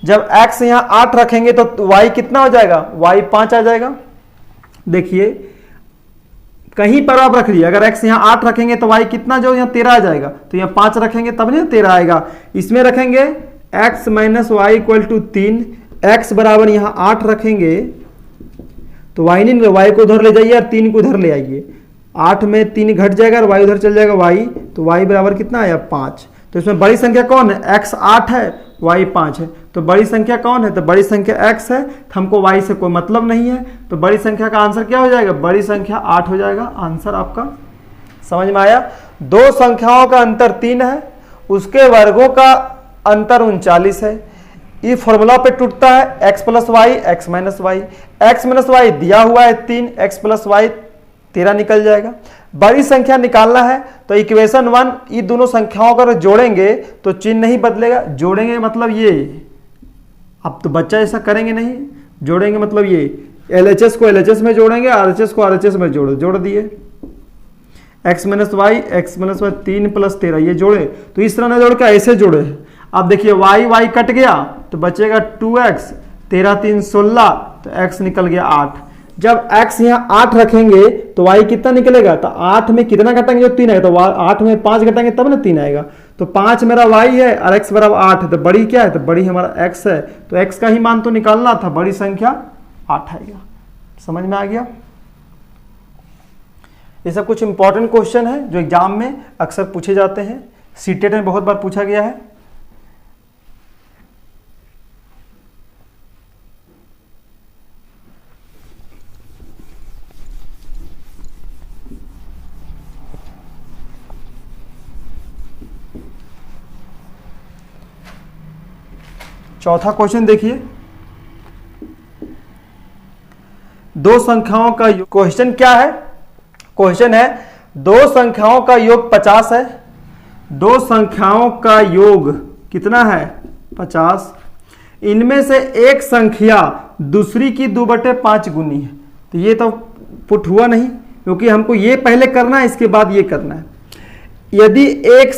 जब x यहां 8 रखेंगे तो y कितना हो जाएगा? y 5 आ जाएगा। देखिए कहीं पर आप रख लिए, अगर x यहां 8 रखेंगे तो y कितना जो यहां 13 आ जाएगा, तो यहां 5 रखेंगे तब नहीं 13 आएगा। इसमें रखेंगे x minus y equal to 3, x बराबर यहां 8 रखेंगे तो y नहीं, y को उधर ले जाइए और 3 को उधर ले आइए। 8 में 3 घट जाएगा और y उधर चल जाएगा, y, तो y बराबर कितना आया? 5। तो इसमें बड़ी संख्या कौन है? x 8 है, y 5 है। तो बड़ी संख्या कौन है? तो बड़ी संख्या x है, तो हमको y से कोई मतलब नहीं है। तो बड़ी संख्या का आंसर क्या हो जाएगा? बड़ी संख्या 8 हो जाएगा। आंसर आपका समझ में आया। दो संख्याओं का अंतर 3 है, उसके वर्गों का अंतर 39 है। ये फॉर्मूला पे टूटता है x plus y, x minus y. x minus y दिया हुआ है 3, x प्लस वाई 13 निकल जाएगा। बड़ी संख्या निकालना है तो इक्वेशन 1, ये दोनों संख्याओं को अगर जोड़ेंगे तो चिन्ह नहीं बदलेगा। जोड़ेंगे मतलब ये, अब तो बच्चा ऐसा करेंगे नहीं, जोड़ेंगे मतलब ये LHS को LHS में जोड़ेंगे, RHS को RHS में जोड़ दिए। एक्स माइनस वाई 3 + 13 ये जोड़े, तो इस तरह ना जोड़ के ऐसे जोड़े हैं। अब देखिए y कट गया तो बचेगा 2x, 13 3 16, तो x निकल गया 8। जब x यहाँ 8 रखेंगे तो y कितना निकलेगा, तो 8 में कितना घटाएंगे, जो 3 आएगा, तो 8 में 5 घटाएंगे तब ना 3 आएगा। तो 5 मेरा y है और x बराबर 8 है, तो बड़ी क्या है, तो बड़ी हमारा x है, तो x का ही मान तो निकालना था, बड़ी संख्या 8 आएगा। समझ में आ गया। ये सब कुछ इंपॉर्टेंट क्वेश्चन है जो एग्जाम में अक्सर पूछे जाते हैं, सीटेट में बहुत बार पूछा गया है। चौथा क्वेश्चन देखिए, दो संख्याओं का योग। क्वेश्चन क्या है, क्वेश्चन है दो संख्याओं का योग 50 है। दो संख्याओं का योग कितना है, 50। इनमें से एक संख्या दूसरी की 2/5 गुनी है। तो ये तो पुट हुआ नहीं, क्योंकि हमको ये पहले करना है, इसके बाद ये करना है। यदि एक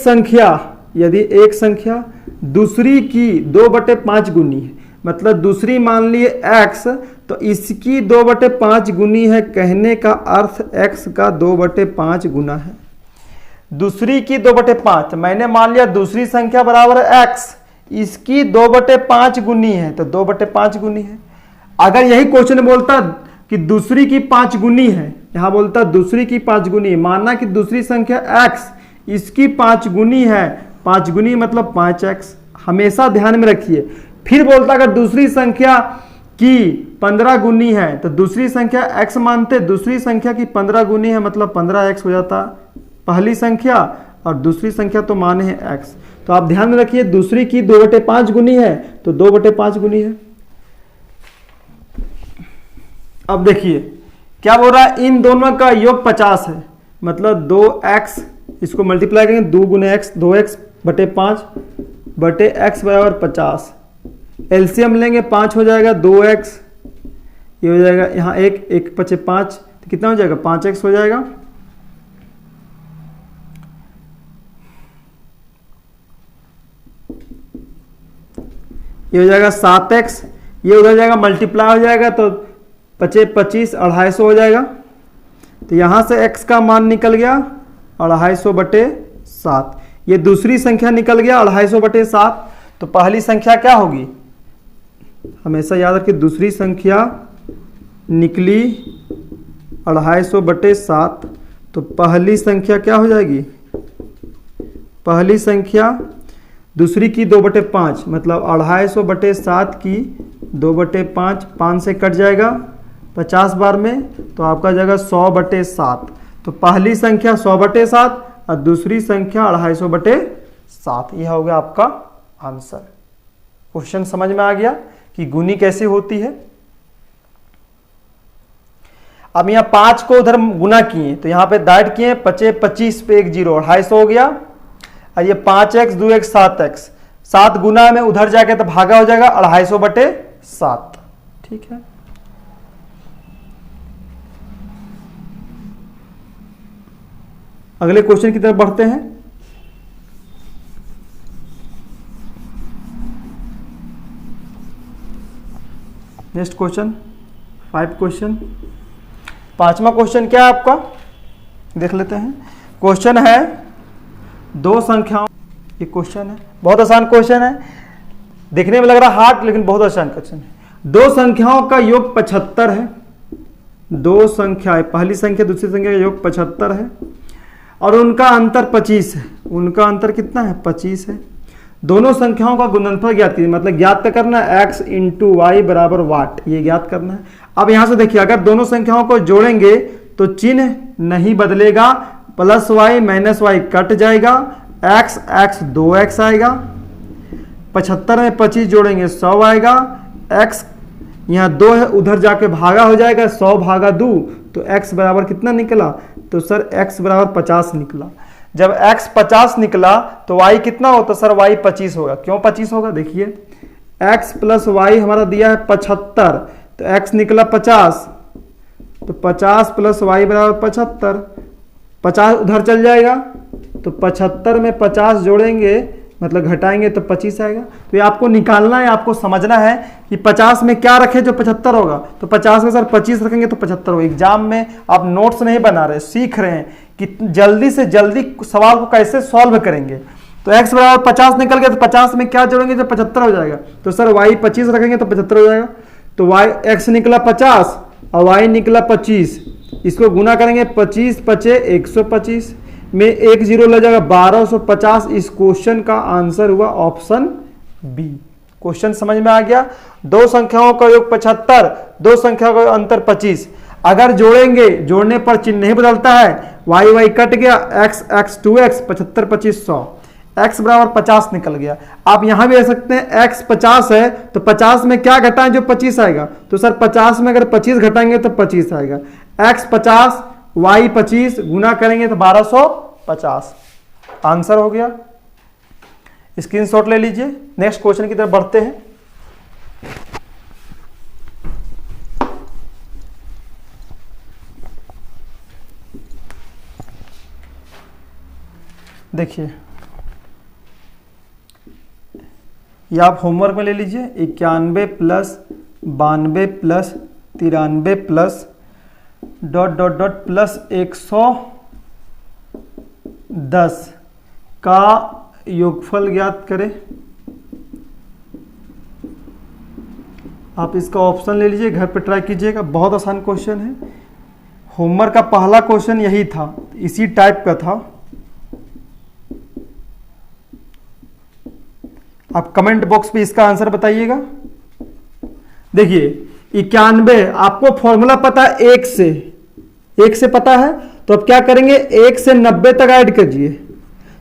संख्या दूसरी की 2/5 गुनी है, मतलब दूसरी मान लिए x, तो इसकी 2/5 गुनी है, कहने का अर्थ x का 2/5 गुना है। दूसरी की 2/5, मैंने मान लिया दूसरी संख्या बराबर है x, इसकी 2/5 गुनी है, तो 2/5 गुनी है। अगर यही क्वेश्चन बोलता कि दूसरी की 5 गुनी है, यहां बोलता दूसरी की 5 गुनी है, मानना कि दूसरी संख्या x, इसकी 5 गुनी है, 5 गुनी मतलब 5x, हमेशा ध्यान में रखिए। फिर बोलता अगर दूसरी संख्या की 15 गुनी है, तो दूसरी संख्या x मानते, दूसरी संख्या की 15 गुनी है मतलब 15x हो जाता पहली संख्या, और दूसरी संख्या तो माने है x। तो आप ध्यान में रखिए, दूसरी की 2/5 गुनी है तो 2/5 गुनी है। अब देखिए क्या बोल रहा है, इन दोनों का योग 50 है, मतलब 2x, इसको मल्टीप्लाई करेंगे 2 × x, 2x/5 बटे x बराबर 50। एलसीएम लेंगे 5 हो जाएगा, 2x, ये हो जाएगा यहाँ 1 × 5, तो कितना हो जाएगा, 5x हो जाएगा। ये हो जाएगा 7x, ये उधर जाएगा मल्टीप्लाई हो जाएगा, तो 25 250 हो जाएगा। तो यहाँ से x का मान निकल गया 250/7। ये दूसरी संख्या निकल गया 250/7। तो पहली संख्या क्या होगी, हमेशा याद रखिए, दूसरी संख्या निकली 250/7, तो पहली संख्या क्या हो जाएगी, पहली संख्या दूसरी की 2/5, मतलब 250/7 की 2/5, 5 से कट जाएगा 50 बार में, तो आपका जाएगा 100/7। तो पहली संख्या 100/7 और दूसरी संख्या 250/7, यह हो गया आपका आंसर। क्वेश्चन समझ में आ गया कि गुनी कैसे होती है। अब यहाँ 5 को उधर गुना किए, तो यहाँ पे दाइट किए 25 पे 1 0, 250 हो गया। और ये 5x 2x 7x, 7 गुना में उधर जाके तो भागा हो जाएगा 250/7। ठीक है, अगले क्वेश्चन की तरफ बढ़ते हैं। Next question 5 question. पांचवा क्वेश्चन क्या है आपका, देख लेते हैं। क्वेश्चन है दो संख्याओं, ये क्वेश्चन है बहुत आसान क्वेश्चन है, देखने में लग रहा हार्ड लेकिन बहुत आसान क्वेश्चन है। दो संख्याओं का योग 75 है। दो संख्याएं, पहली संख्या दूसरी संख्या का योग 75 है और उनका अंतर 25 है। उनका अंतर कितना है, 25 है। दोनों संख्याओं का गुणनफल ज्ञात कीजिए, मतलब ज्ञात का करना है x × y बराबर वाट, ये ज्ञात करना है। अब यहां से देखिए, अगर दोनों संख्याओं को जोड़ेंगे तो चिन्ह नहीं बदलेगा, +y -y कट जाएगा, x 2x आएगा। 75 में 25 जोड़ेंगे 100 आएगा, x यहाँ 2 है उधर जाके भागा हो जाएगा, 100/2, तो x बराबर कितना निकला, तो सर x बराबर 50 निकला। जब x 50 निकला तो y कितना होता सर, y 25 होगा। क्यों 25 होगा, देखिए x + y हमारा दिया है 75, तो x निकला 50, तो 50 + y बराबर 75। 50 उधर चल जाएगा, तो 75 में 50 जोड़ेंगे मतलब घटाएंगे तो 25 आएगा। तो ये आपको निकालना है, आपको समझना है कि 50 में क्या रखे जो 75 होगा, तो 50 में सर 25 रखेंगे तो 75 होगा। एग्जाम में आप नोट्स नहीं बना रहे, सीख रहे हैं कि जल्दी से जल्दी सवाल को कैसे सॉल्व करेंगे। तो x बराबर 50 निकल गया, तो 50 में क्या जोड़ेंगे जो 75 हो जाएगा, तो सर y 25 रखेंगे तो 75 हो जाएगा। तो y x निकला 50 और y निकला 25, इसको गुना करेंगे 25 पचे 125 में 1 जीरो लग जाएगा 1250। इस क्वेश्चन का आंसर हुआ ऑप्शन बी। क्वेश्चन समझ में आ गया। दो संख्याओं का योग 75, दो संख्याओं का अंतर 25। अगर जोड़ेंगे, जोड़ने पर चिन्ह नहीं बदलता है, y y कट गया, x x 2x 75 25 100, x बराबर 50 निकल गया। आप यहां भी रह सकते हैं x 50 है तो 50 में क्या घटाएं जो 25 आएगा, तो सर 50 में अगर 25 घटाएंगे तो 25 आएगा। x 50 y 25 गुना करेंगे तो 1250। आंसर हो गया। स्क्रीनशॉट ले लीजिए। नेक्स्ट क्वेश्चन की तरफ बढ़ते हैं। देखिए ये आप होमवर्क में ले लीजिए। 91 plus 92 plus 93 plus dot dot dot plus 110 का योगफल ज्ञात करें। आप इसका ऑप्शन ले लीजिए, घर पे ट्राई कीजिएगा। बहुत आसान क्वेश्चन है। होमवर्क का पहला क्वेश्चन यही था, इसी टाइप का था। आप कमेंट बॉक्स पे इसका आंसर बताइएगा। देखिए 91, आपको फॉर्मूला पता है 1 से पता है, तो अब क्या करेंगे 1 से 90 तक ऐड कीजिए,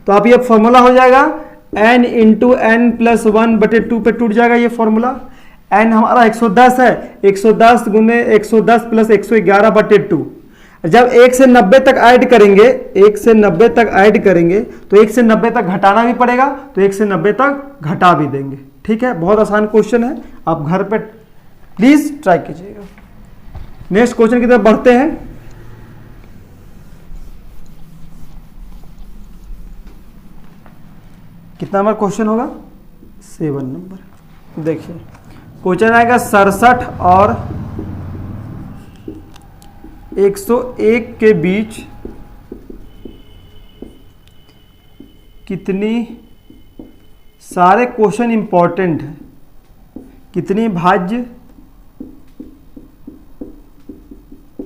तो आप ये फॉर्मूला हो जाएगा n इंटू एन प्लस 1/2 पे टूट जाएगा ये फॉर्मूला। n हमारा 110 है, 110 गुने 110 प्लस 111/2। जब 1 से 90 तक ऐड करेंगे, 1 से 90 तक ऐड करेंगे तो 1 से 90 तक घटाना भी पड़ेगा, तो 1 से 90 तक घटा भी देंगे। ठीक है, बहुत आसान क्वेश्चन है, आप घर पे प्लीज ट्राई कीजिएगा। नेक्स्ट क्वेश्चन की तरफ बढ़ते हैं। कितना नंबर क्वेश्चन होगा? 7 नंबर। देखिए क्वेश्चन आएगा 67 और 101 के बीच कितनी, सारे क्वेश्चन इंपॉर्टेंट है, कितनी भाज्य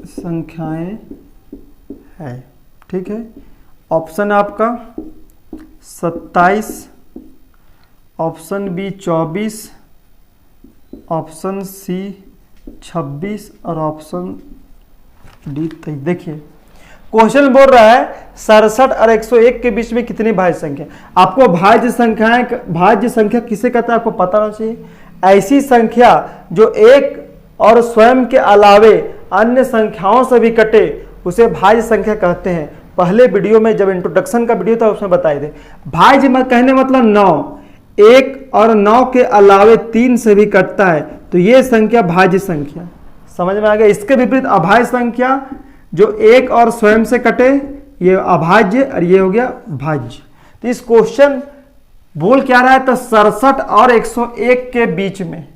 संख्याएं है। ठीक है, ऑप्शन आपका 27, ऑप्शन बी 24, ऑप्शन सी 26 और ऑप्शन डी 23। देखिए क्वेश्चन बोल रहा है 67 और 101 के बीच में कितनी भाज्य संख्या। आपको भाज्य संख्या किसे कहता है आपको पता होना चाहिए। ऐसी संख्या जो एक और स्वयं के अलावे अन्य संख्याओं से भी कटे उसे भाज्य संख्या कहते हैं। पहले वीडियो में जब इंट्रोडक्शन का वीडियो था उसमें बताए थे। भाज्य कहने मतलब 9, 1 और 9 के अलावे 3 से भी कटता है तो ये संख्या भाज्य संख्या। समझ में आ गया। इसके विपरीत अभाज्य संख्या जो 1 और स्वयं से कटे ये अभाज्य और ये हो गया भाज्य। तो इस क्वेश्चन बोल क्या रहा है, तो 67 और 101 के बीच में,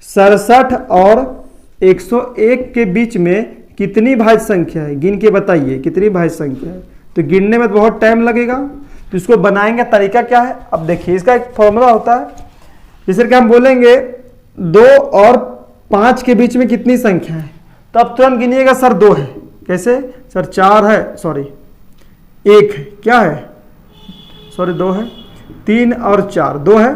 67 और 101 के बीच में कितनी भाज्य संख्या है, गिन के बताइए कितनी भाज्य संख्या है। तो गिनने में बहुत टाइम लगेगा, तो इसको बनाएंगे तरीका क्या है। अब देखिए इसका एक फॉर्मूला होता है, जैसे कि हम बोलेंगे 2 और 5 के बीच में कितनी संख्या है, तो अब तुरंत गिनिएगा सर 2 है। कैसे सर 4 है, सॉरी 1 है, क्या है सॉरी 2 है, 3 और 4 2 है।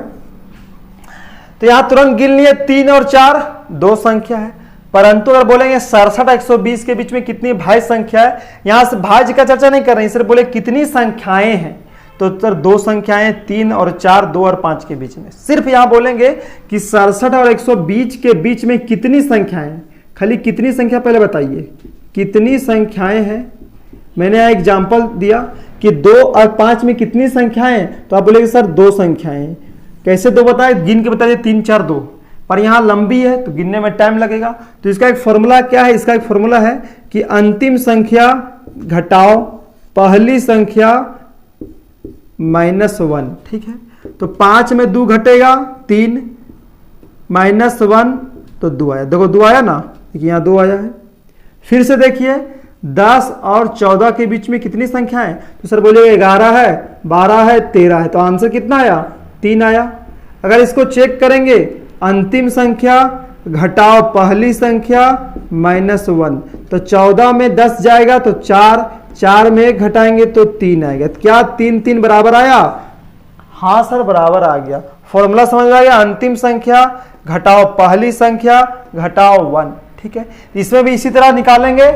तो यहां तुरंत गिन लिए 3 और 4 2 संख्या है। परंतु अगर बोलेंगे 67 120 के बीच में कितनी भाज्य संख्या है, यहां से भाज्य का चर्चा नहीं कर रहे हैं, सिर्फ बोले कितनी संख्याएं हैं, तो सर 2 संख्याएं 3 और 4 2 और 5 के बीच में। सिर्फ यहां बोलेंगे कि 67 और 120 के बीच में कितनी संख्याएं हैं, खाली कितनी संख्या पहले बताइए कितनी संख्याएं हैं। मैंने यहां एग्जाम्पल दिया कि 2 और 5 में कितनी संख्याएं हैं, तो आप बोलेंगे सर 2 संख्याएं। कैसे 2 बताए, गिन के बताइए 3 4 2, पर यहां लंबी है तो गिनने में टाइम लगेगा। तो इसका एक फॉर्मूला क्या है, इसका एक फॉर्मूला है कि अंतिम संख्या घटाओ पहली संख्या -1, ठीक है। तो 5 में 2 घटेगा 3, -1 तो 2 आया, देखो 2 आया ना, यहाँ 2 आया है। फिर से देखिए 10 और 14 के बीच में कितनी संख्या है, तो सर बोलिए 11 है, 12 है, 13 है, तो आंसर कितना आया, 3 आया। अगर इसको चेक करेंगे, अंतिम संख्या घटाओ पहली संख्या -1, तो 14 में 10 जाएगा तो 4, 4 में 1 घटाएंगे तो 3 आएगा। तो क्या 3 3 बराबर आया, हाँ सर बराबर आ गया। फॉर्मूला समझ में आ गया, अंतिम संख्या घटाओ पहली संख्या घटाओ 1, ठीक है। इसमें भी इसी तरह निकालेंगे,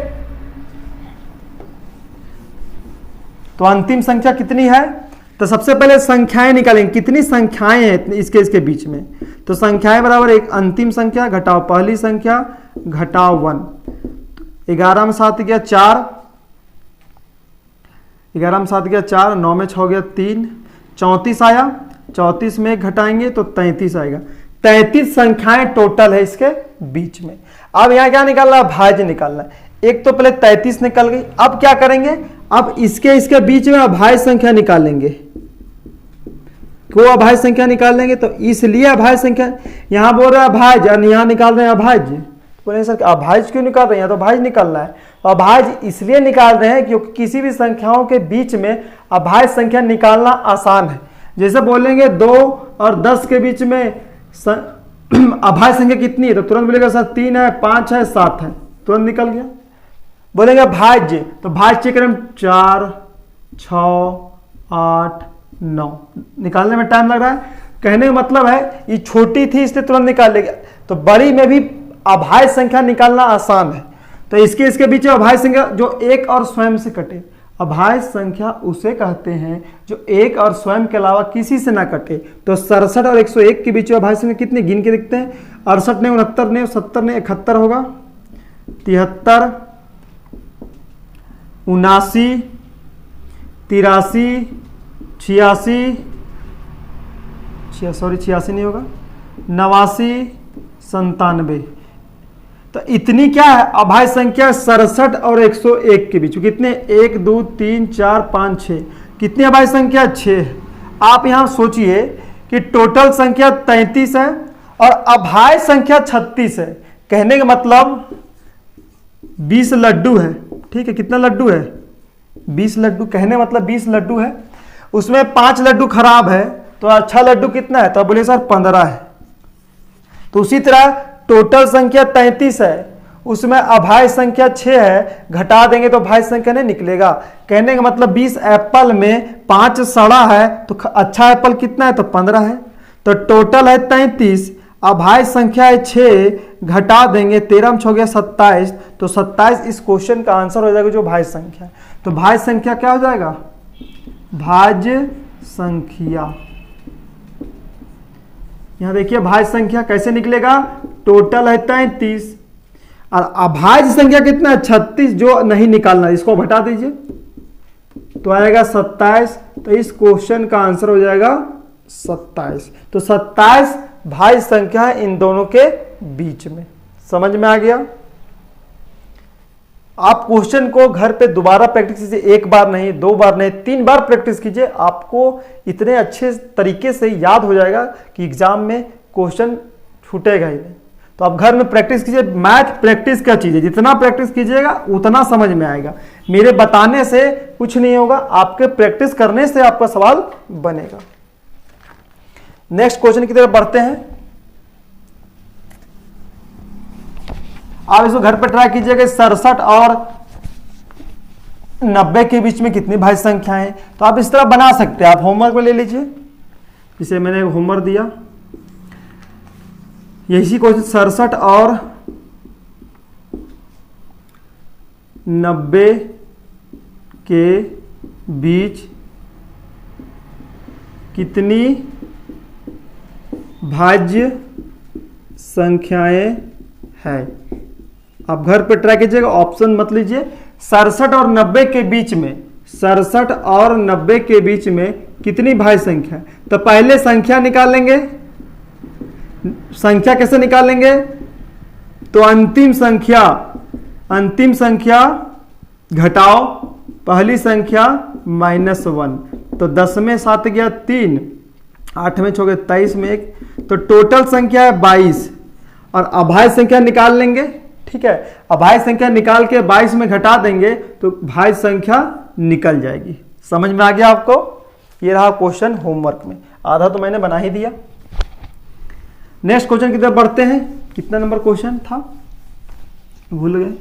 तो अंतिम संख्या कितनी है, तो सबसे पहले संख्याएं निकालेंगे, कितनी संख्याएं हैं इसके बीच में, तो संख्याएं बराबर एक अंतिम संख्या घटाओ पहली संख्या घटाओ 1। 11 में 7 गया 4, 11 में 7 गया 4, 9 में 6 गया 3, 34 आया, 34 में 1 घटाएंगे तो 33 आएगा। 33 संख्याएं टोटल है इसके बीच में। अब यहाँ क्या निकालना है, भाज्य निकालना है। एक तो पहले 33 निकल गई, अब क्या करेंगे, अब इसके बीच में अभाज्य संख्या निकालेंगे, को अभाज्य संख्या निकाल लेंगे, तो इसलिए अभाज्य संख्या यहां बोल रहा है अभाज्य और यहां निकाल रहे हैं अभाज्य। बोले सर अभाज्य क्यों निकाल रहे हैं, तो अभाज्य निकालना है। तो अभाज्य इसलिए निकाल रहे हैं क्योंकि किसी भी संख्याओं के बीच में अभाज्य संख्या निकालना आसान है। जैसे बोलेंगे 2 और 10 के बीच में अभाज्य संख्या कितनी है, तो तुरंत बोलेगा सर 3 है, 5 है, 7 है, तुरंत निकल गया। बोलेंगे भाज्य, तो भाज्य क्रम 4, 6, 8, 9 निकालने में टाइम लग रहा है। कहने का मतलब है ये छोटी थी इसलिए तुरंत निकाल लेगा, तो बड़ी में भी अभाज्य संख्या निकालना आसान है। तो इसके बीच में अभाज्य संख्या जो एक और स्वयं से कटे, अभाज्य संख्या उसे कहते हैं जो एक और स्वयं के अलावा किसी से ना कटे। तो 67 और 101 के बीच में अभाज्य संख्या कितने गिन के देखते हैं, 68 ने 69 ने 70 ने 71 होगा, 73, 79, 83, 86 नहीं होगा, 89, 97। तो इतनी क्या है अभाज्य संख्या 67 और 101 के बीच में कितने, 1 2 3 4 5 6, कितनी अभाज्य संख्या 6 है। आप यहां सोचिए कि टोटल संख्या 33 है और अभाज्य संख्या 36 है। कहने का मतलब 20 लड्डू है, ठीक है। कितना लड्डू है, 20 लड्डू। कहने मतलब 20 लड्डू है, उसमें 5 लड्डू खराब है, तो अच्छा लड्डू कितना है, तो बोले सर 15 है। तो उसी तरह टोटल संख्या 33 है, उसमें अभाज्य संख्या 6 है, घटा देंगे तो भाज्य संख्या नहीं निकलेगा। कहने का मतलब 20 एप्पल में 5 सड़ा है, तो अच्छा एप्पल कितना है, तो 15 है। तो टोटल है 33, अभाज्य संख्या है 6, घटा देंगे 13 में 6 गया 27, तो 27 इस क्वेश्चन का आंसर हो जाएगा जो भाज्य संख्या है। तो भाज्य संख्या क्या हो जाएगा, भाज्य संख्या। यहां देखिए भाज्य संख्या कैसे निकलेगा, टोटल है 33 और अभाज्य संख्या कितना है 36, जो नहीं निकालना, इसको हटा दीजिए तो आएगा 27। तो इस क्वेश्चन का आंसर हो जाएगा 27। तो 27 भाज्य संख्या है इन दोनों के बीच में। समझ में आ गया। आप क्वेश्चन को घर पे दोबारा प्रैक्टिस कीजिए, एक बार नहीं, 2 बार नहीं, 3 बार प्रैक्टिस कीजिए, आपको इतने अच्छे तरीके से याद हो जाएगा कि एग्जाम में क्वेश्चन छूटेगा ही नहीं। तो आप घर में प्रैक्टिस कीजिए। मैथ प्रैक्टिस का चीज है, जितना प्रैक्टिस कीजिएगा उतना समझ में आएगा। मेरे बताने से कुछ नहीं होगा, आपके प्रैक्टिस करने से आपका सवाल बनेगा। नेक्स्ट क्वेश्चन की तरफ बढ़ते हैं। आप इसको घर पर ट्राई कीजिएगा। 67 और 90 के बीच में कितनी भाज्य संख्याएं हैं, तो आप इस तरह बना सकते हैं। आप होमवर्क में ले लीजिए, जिसे मैंने होमवर्क दिया, यही क्वेश्चन 67 और 90 के बीच कितनी भाज्य संख्याएं हैं। आप घर पे ट्राई कीजिएगा, ऑप्शन मत लीजिए। 67 और 90 के बीच में, 67 और 90 के बीच में कितनी भाज्य संख्या है, तो पहले संख्या निकालेंगे। संख्या कैसे निकालेंगे, तो अंतिम संख्या घटाओ पहली संख्या -1, तो 10 में 7 गया 3, 8 में 6 गया 23 में 1, तो टोटल संख्या है 22। और अभाज्य संख्या निकाल लेंगे, ठीक है। अभाज्य संख्या निकाल के 22 में घटा देंगे तो भाज्य संख्या निकल जाएगी। समझ में आ गया आपको? ये रहा क्वेश्चन होमवर्क में, आधा तो मैंने बना ही दिया। नेक्स्ट क्वेश्चन की तरफ बढ़ते हैं। कितना नंबर क्वेश्चन था, भूल गए,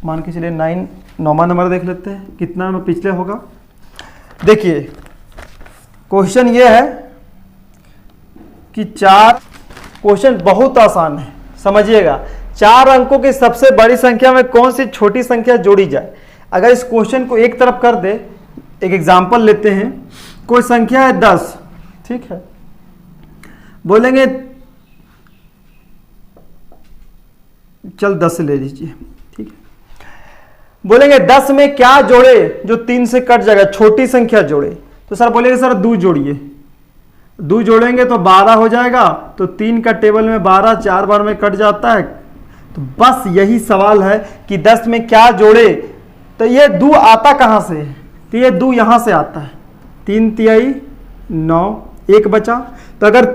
मान के चलिए 9वां नंबर देख लेते हैं कितना नंबर पिछले होगा। देखिए क्वेश्चन ये है कि क्वेश्चन बहुत आसान है, समझिएगा। 4 अंकों की सबसे बड़ी संख्या में कौन सी छोटी संख्या जोड़ी जाए। अगर इस क्वेश्चन को एक तरफ कर दे, एक एग्जांपल लेते हैं। कोई संख्या है 10, ठीक है, बोलेंगे चल 10 ले लीजिए, ठीक है। बोलेंगे 10 में क्या जोड़े जो 3 से कट जाएगा, छोटी संख्या जोड़े। तो सर बोलेंगे सर 2 जोड़िए, 2 जोड़ेंगे तो 12 हो जाएगा, तो 3 का टेबल में 12 4 बार में कट जाता है। तो बस यही सवाल है कि 10 में क्या जोड़े। तो ये 2 आता कहां से, तो ये 2 यहां से आता है, 3 तिहाई 9, 1 बचा। तो अगर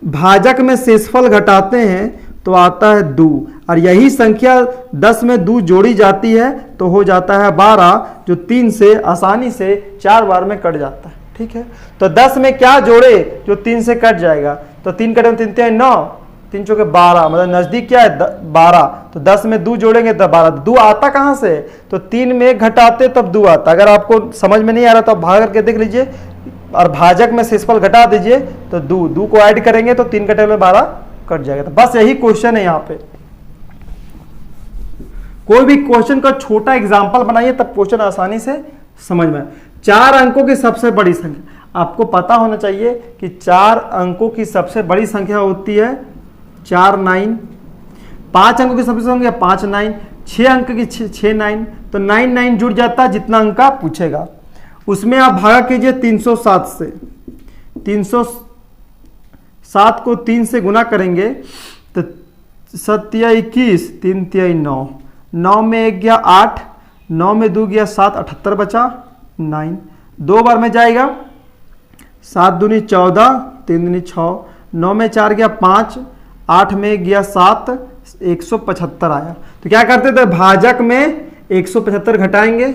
भाजक में शेषफल घटाते हैं तो आता है 2, और यही संख्या 10 में 2 जोड़ी जाती है तो हो जाता है 12, जो 3 से आसानी से 4 बार में कट जाता है, ठीक है। तो 10 में क्या जोड़े जो 3 से कट जाएगा, तो 3 कटे 3 तिहाई 9, 3 चौके 12, मतलब नजदीक क्या है 12। तो 10 में 2 जोड़ेंगे तो 12। 2 आता कहां से, तो 3 में 1 घटाते तब 2 आता। अगर आपको समझ में नहीं आ रहा तो आप भाग करके देख लीजिए और भाजक में शेषफल घटा दीजिए तो 2 को ऐड करेंगे तो 3 का टेबल में 12 कट जाएगा। तो बस यही क्वेश्चन है। यहाँ पे कोई भी क्वेश्चन का छोटा एग्जांपल बनाइए तब क्वेश्चन आसानी से समझ में आए। 4 अंकों की सबसे बड़ी संख्या, आपको पता होना चाहिए कि 4 अंकों की सबसे बड़ी संख्या होती है 4 9। 5 अंकों की सबसे संख्या 5 9, 6 अंक की 6 9, तो 9 9 जुड़ जाता है जितना अंक का पूछेगा। उसमें आप भागा कीजिए 307 से, 307 को 3 से गुना करेंगे तो 7 तिहाई 21, 3 तिहाई 9, 9 में 1 गया 8, 9 में 2 गया 7, 78 बचा 9, 2 बार में जाएगा, 7 दूनी 14, 3 दूनी 6, 9 में 4 गया 5, 8 में 1 गया 7, 175 आया। तो क्या करते थे, भाजक में 175 घटाएंगे,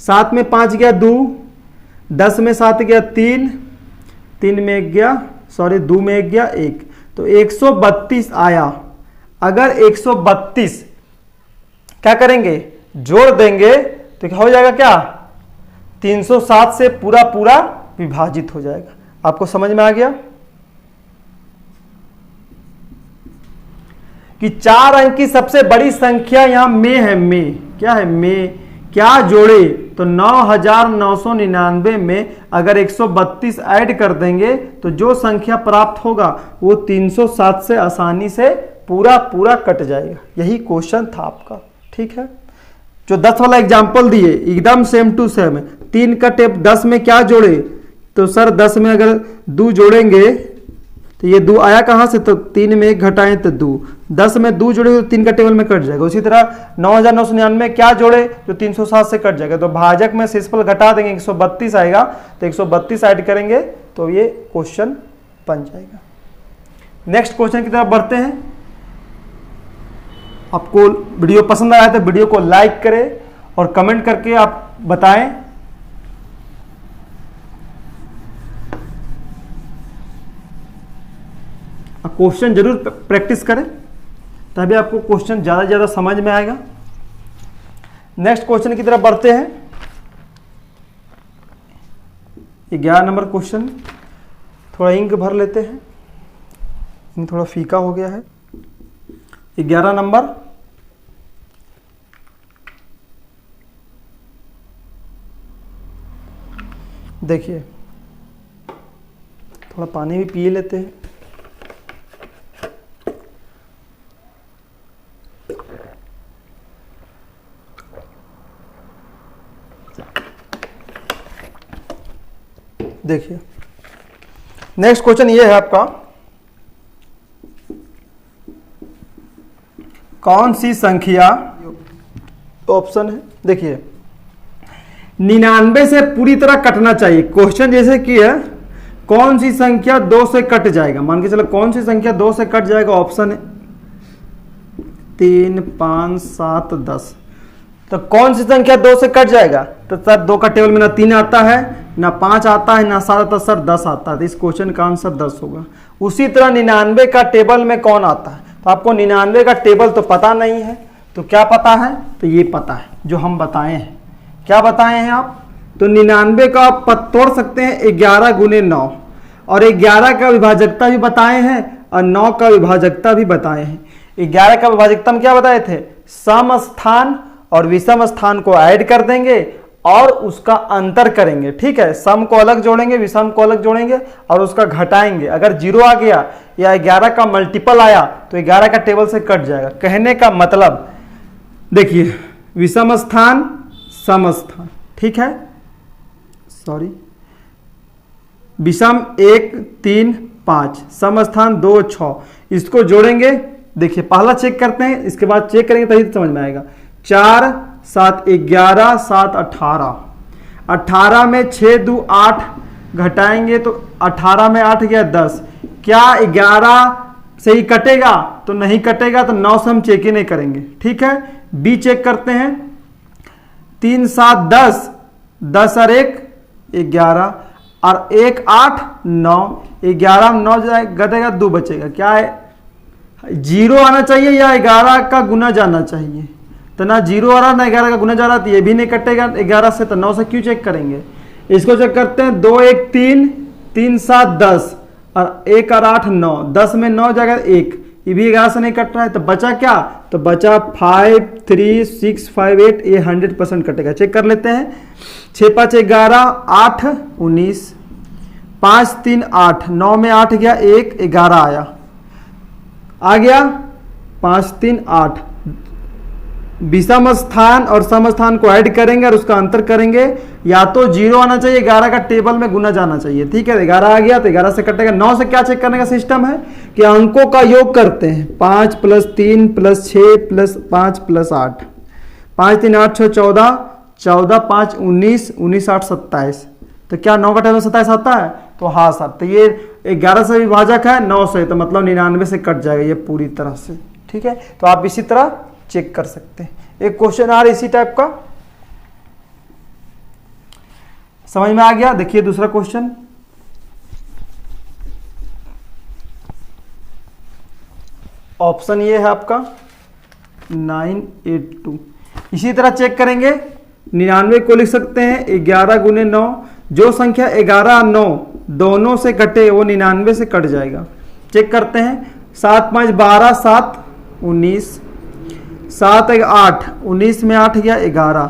7 में 5 गया 2, 10 में 7 गया 3, 3 में 1 गया, 2 में 1 गया 1, तो 132 आया। अगर 132 क्या करेंगे, जोड़ देंगे तो क्या हो जाएगा, क्या 307 से पूरा पूरा विभाजित हो जाएगा। आपको समझ में आ गया कि 4 अंक की सबसे बड़ी संख्या यहां में है, में क्या है, में क्या जोड़े, तो 9999 में अगर 132 ऐड कर देंगे तो जो संख्या प्राप्त होगा वो 307 से आसानी से पूरा पूरा कट जाएगा। यही क्वेश्चन था आपका, ठीक है। जो 10 वाला एग्जांपल दिए एकदम सेम टू सेम है। 3 का टेप 10 में क्या जोड़े, तो सर 10 में अगर 2 जोड़ेंगे तो ये 2 आया कहां से, तो 3 में 1 घटाएं तो 2, 10 में 2 जोड़े तो 3 का टेबल में कट जाएगा। उसी तरह 9999 क्या जोड़े जो 307 से कट जाएगा, तो भाजक में शेषफल घटा देंगे 132 आएगा, तो 132 ऐड करेंगे तो ये क्वेश्चन बन जाएगा। नेक्स्ट क्वेश्चन की तरफ बढ़ते हैं। आपको वीडियो पसंद आया तो वीडियो को लाइक करें और कमेंट करके आप बताएं क्वेश्चन जरूर प्रैक्टिस करें तभी आपको क्वेश्चन ज़्यादा से ज़्यादा समझ में आएगा। नेक्स्ट क्वेश्चन की तरफ बढ़ते हैं। 11 नंबर क्वेश्चन, थोड़ा इंक भर लेते हैं, इंक थोड़ा फीका हो गया है। 11 नंबर, देखिए थोड़ा पानी भी पी लेते हैं। देखिए नेक्स्ट क्वेश्चन ये है आपका, कौन सी संख्या, ऑप्शन है देखिए 99 से पूरी तरह कटना चाहिए। क्वेश्चन जैसे कि है कौन सी संख्या 2 से कट जाएगा, मान के चलो कौन सी संख्या 2 से कट जाएगा, ऑप्शन है 3, 5, 7, 10। तो कौन सी संख्या 2 से कट जाएगा, तो सर 2 का टेबल में ना 3 आता है, ना 5 आता है, ना 7 आता, सर 10 आता है। तो इस क्वेश्चन का आंसर 10 होगा। उसी तरह 99 का टेबल में कौन आता है, तो आपको 99 का टेबल तो पता नहीं है, तो क्या पता है, तो ये पता है जो हम बताए हैं। क्या बताए हैं आप, तो 99 का आप तोड़ सकते हैं 11 गुने 9, और 11 का विभाजकता भी बताए हैं और 9 का विभाजकता भी बताए हैं। 11 का विभाजकता हम क्या बताए थे, सम स्थान और विषम स्थान को ऐड कर देंगे और उसका अंतर करेंगे। ठीक है, सम को अलग जोड़ेंगे, विषम को अलग जोड़ेंगे और उसका घटाएंगे। अगर 0 आ गया या 11 का मल्टीपल आया तो 11 का टेबल से कट जाएगा। कहने का मतलब देखिए विषम स्थान सम स्थान, ठीक है, सॉरी विषम 1, 3, 5, सम स्थान 2, 6, इसको जोड़ेंगे। देखिए पहला चेक करते हैं, इसके बाद चेक करेंगे तभी समझ में आएगा। 4, 7, 11, 7, 18, 18 में 6, 2, 8 घटाएंगे तो 18 में 8 गया 10। क्या 11 से ही कटेगा, तो नहीं कटेगा, तो 9 से हम चेक ही नहीं करेंगे। ठीक है, बी चेक करते हैं। 3, 7, 10, 10 और 1 11 और 1, 8, 9, 11 में 9 घटेगा 2 बचेगा। क्या है, 0 आना चाहिए या 11 का गुना जाना चाहिए, तो ना 0 आ रहा ना 11 का गुना जा रहा, तो ये भी नहीं कटेगा 11 से, तो 9 से क्यों चेक करेंगे। इसको चेक करते हैं। 2, 1, 3, 3, 7, 10 और 1 और 8, 9, 10 में 9 जाएगा 1, ये भी 11 से नहीं कट रहा है, तो बचा क्या, तो बचा 5, 3, 6, 5, 8, ये 100% कटेगा। चेक कर लेते हैं। 6, 5, 11, 8, 19, 5, 3, 8, 9 में 8 गया 1, 11 आया, आ गया 5, 3, 8। विषम स्थान और सम स्थान को ऐड करेंगे और उसका अंतर करेंगे। या तो 0 आना चाहिए, 11 का टेबल में गुना जाना चाहिए। ठीक है, 11 आ गया तो 11 से कटेगा। 9 से क्या चेक करने का सिस्टम है कि अंकों का योग करते हैं। 5 + 3 + 6 + 5 + 8, 5, 3, 8, 6, 14, 14, 5, 19, 19, 8, 27। तो क्या 9 का टेबल 27 आता है, तो हाँ सर, तो ये 11 से विभाजक है 9 से, तो मतलब 99 से कट जाएगा ये पूरी तरह से। ठीक है, तो आप इसी तरह चेक कर सकते हैं। एक क्वेश्चन आ रहा है इसी टाइप का, समझ में आ गया। देखिए दूसरा क्वेश्चन, ऑप्शन ये है आपका 982। इसी तरह चेक करेंगे। 99 को लिख सकते हैं 11 गुने 9, जो संख्या 11 और 9 दोनों से कटे वो 99 से कट जाएगा। चेक करते हैं। 7, 5, 12, 7, 19, 7, 1, 8, 19 में 8 गया 11,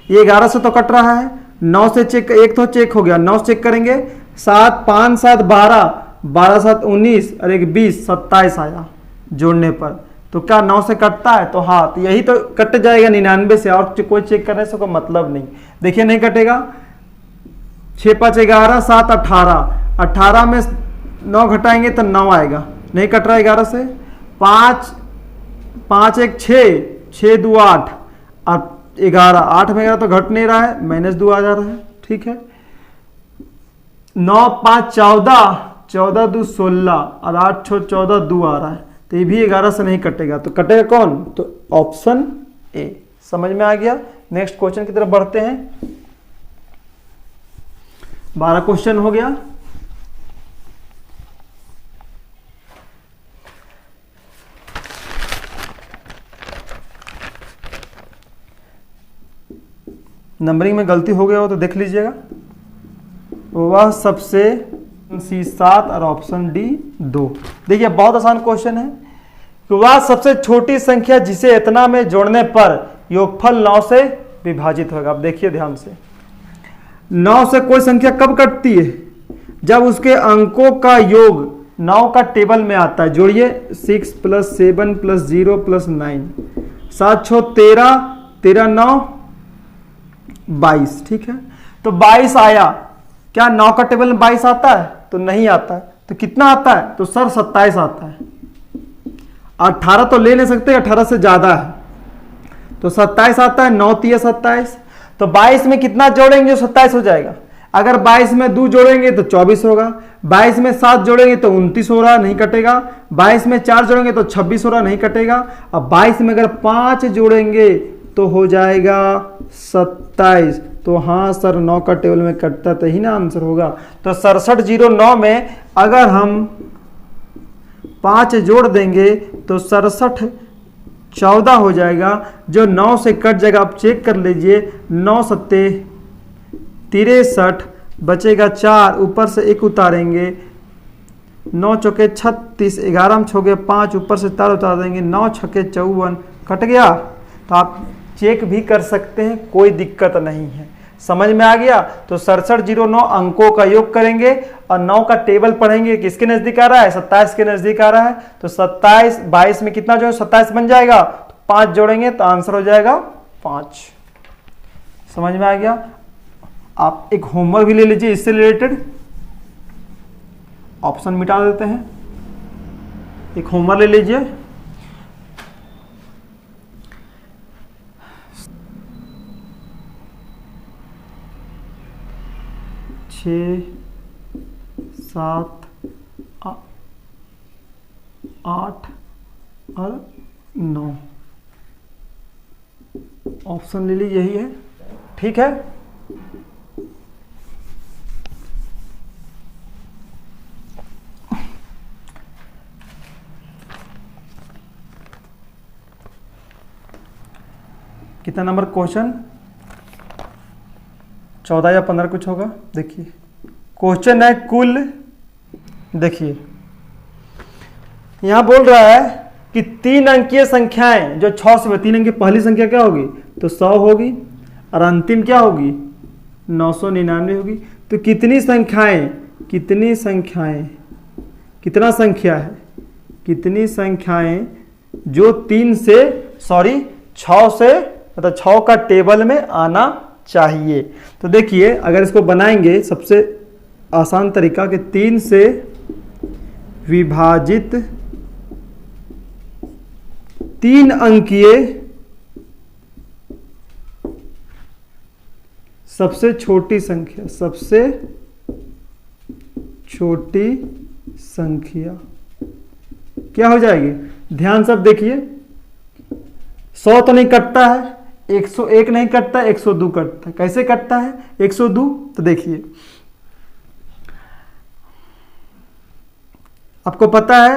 ये 11 से तो कट रहा है। 9 से चेक, एक तो चेक हो गया, 9 से चेक करेंगे। 7, 5, 7, 12, 12, 7, 19 और 1, 20, 27 आया जोड़ने पर, तो क्या 9 से कटता है, तो हाँ, तो यही तो कट जाएगा 99 से, और कोई चेक करने से कोई मतलब नहीं। देखिए नहीं कटेगा। 6, 5, 11, 7, 18, 18 में 9 घटाएंगे तो 9 आएगा, नहीं कट रहा है 11 से। 5, 5, 1, 6, 6, 2, 8 और 11, 8 में 11 तो घट नहीं रहा है, -2 आ जा रहा है। ठीक है। 9, 5, 14, 14, 2, 16 और 8, 6, 14, 2 आ रहा है, तो ये भी 11 से नहीं कटेगा, तो कटेगा कौन, तो ऑप्शन ए। समझ में आ गया। नेक्स्ट क्वेश्चन की तरफ बढ़ते हैं। 12 क्वेश्चन हो गया। नंबरिंग में गलती हो गया हो तो देख लीजिएगा। वह सबसे सी 7 और ऑप्शन डी 2। देखिए बहुत आसान क्वेश्चन है कि वह सबसे छोटी संख्या जिसे इतना में जोड़ने पर योगफल 9 से विभाजित होगा। अब देखिए ध्यान से, 9 से कोई संख्या कब कटती है, जब उसके अंकों का योग 9 का टेबल में आता है। जोड़िए 6 + 7 + 0 + 9, 7, 6, 13, 13, 9, 22। ठीक है, तो 22 आया। क्या 9 का टेबल में 22 आता है, तो नहीं आता है। तो कितना आता है, तो सर 27 आता है। 18 तो ले नहीं सकते, 18 से ज्यादा है, तो 27 आता है, 9 तिया 27। तो 22 में कितना जोड़ेंगे जो 27 हो जाएगा। अगर 22 में 2 जोड़ेंगे तो 24 होगा, 22 में 7 जोड़ेंगे तो 29 हो रहा, नहीं कटेगा। 22 में 4 जोड़ेंगे तो 26 हो रहा, नहीं कटेगा। अब 22 में अगर 5 जोड़ेंगे तो हो जाएगा 27। तो हाँ सर 9 का टेबल में कटता तो ही ना आंसर होगा। तो 6709 में अगर हम 5 जोड़ देंगे तो 67 14 हो जाएगा, जो 9 से कट जाएगा। आप चेक कर लीजिए, 9 सत्ते 63, बचेगा 4, ऊपर से 1 उतारेंगे, 9 चौके 36, 11 में छोगे 5, ऊपर से 4 उतार देंगे, 9 छक्के 54, कट गया। तो आप चेक भी कर सकते हैं, कोई दिक्कत नहीं है। समझ में आ गया। तो 6709 अंकों का योग करेंगे और 9 का टेबल पढ़ेंगे, किसके नजदीक आ रहा है, 27 के नजदीक आ रहा है। तो 27 22 में कितना जो 27 बन जाएगा, तो 5 जोड़ेंगे तो आंसर हो जाएगा 5। समझ में आ गया। आप एक होमवर्क भी ले लीजिए इससे रिलेटेड, ऑप्शन मिटा देते हैं, एक होमवर्क ले लीजिए। छः 7 8 और 9 ऑप्शन ले लीजिए, यही है, ठीक है। कितना नंबर क्वेश्चन, 14 या 15 कुछ होगा। देखिए क्वेश्चन है कुल, देखिए यहां बोल रहा है कि 3 अंकीय संख्याएं जो 6 से 3 अंकीय, पहली संख्या क्या होगी तो 100 होगी और अंतिम क्या होगी 999 होगी। तो कितनी संख्याएं, कितना संख्या है, कितनी संख्याएं जो 6 से मतलब 6 का टेबल में आना चाहिए। तो देखिए अगर इसको बनाएंगे, सबसे आसान तरीका कि 3 से विभाजित 3 अंकीय सबसे छोटी संख्या, सबसे छोटी संख्या क्या हो जाएगी। ध्यान सब देखिए, 100 तो नहीं कटता है, 101 नहीं कटता, 102 कटता है। कैसे कटता है 102, तो देखिए आपको पता है,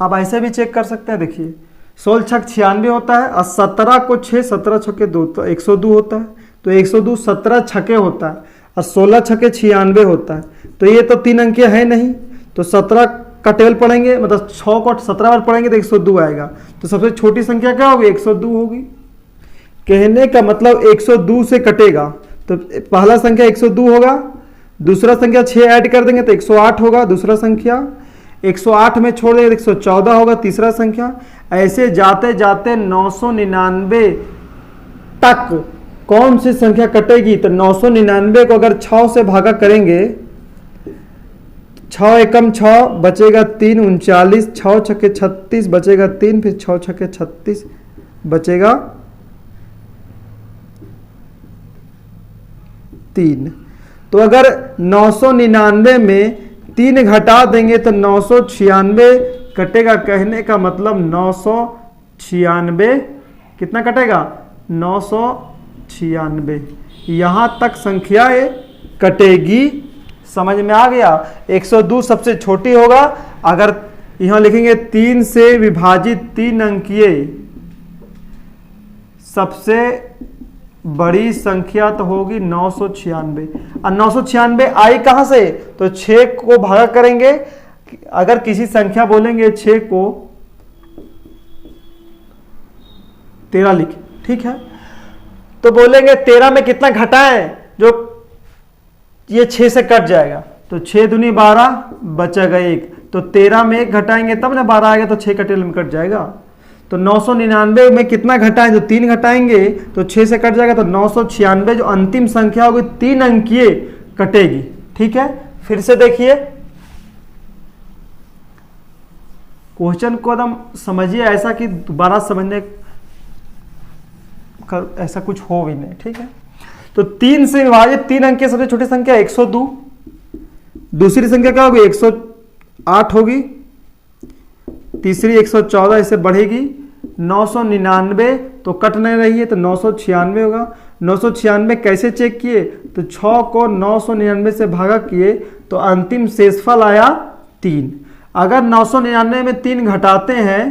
आप ऐसे भी चेक कर सकते हैं। देखिए 16 छक 96 होता है और 17 को 6, 17 छके 2 तो 102 होता है। तो 102 17 छके होता है और 16 छके 96 होता है। तो ये तो 3 अंकीय है नहीं, तो 17 का टेबल पढ़ेंगे, मतलब 6 को 17 बार पढ़ेंगे तो 102 आएगा। तो सबसे छोटी संख्या क्या होगी 102 होगी। कहने का मतलब 102 से कटेगा, तो पहला संख्या 102 होगा, दूसरा संख्या 6 ऐड कर देंगे तो 108 होगा दूसरा संख्या, 108 में छोड़ देंगे तो 114 होगा तीसरा संख्या। ऐसे जाते जाते 999 तक कौन सी संख्या कटेगी। तो 999 को अगर 6 से भागा करेंगे, 6 एकम 6 बचेगा 3, 39, 6 छक्के 36 बचेगा 3, फिर 6 छक्के 36 बचेगा 3। तो अगर 999 में 3 घटा देंगे तो 996 कटेगा। कहने का मतलब 996 कितना कटेगा 996, यहां तक संख्याएं कटेगी। समझ में आ गया। 102 सबसे छोटी होगा। अगर यहां लिखेंगे 3 से विभाजित 3 अंकीय सबसे बड़ी संख्या तो होगी 996। और 996 आई कहां से, तो 6 को भागा करेंगे। अगर किसी संख्या बोलेंगे 6 को 13 लिखे, ठीक है, तो बोलेंगे 13 में कितना घटाएं जो ये 6 से कट जाएगा। तो 6 दूनी 12 बचेगा 1, तो 13 में 1 घटाएंगे तब ना 12 आएगा, तो 6 का टेबल में कट जाएगा। तो 999 में कितना घटाएं, जो 3 घटाएंगे तो 6 से कट जाएगा। तो 996 जो अंतिम संख्या होगी 3 अंकीय कटेगी। ठीक है, फिर से देखिए क्वेश्चन को एकदम समझिए ऐसा कि दोबारा समझने का ऐसा कुछ हो भी नहीं, ठीक है। तो 3 से विभाजित 3 अंक की सबसे छोटी संख्या 102, दूसरी संख्या क्या होगी 108 होगी, तीसरी 114, इससे बढ़ेगी 999, तो कट नहीं रही है तो 996 होगा। 996 कैसे चेक किए, तो 6 को 999 से भागा किए तो अंतिम शेषफल आया 3। अगर 999 में 3 घटाते हैं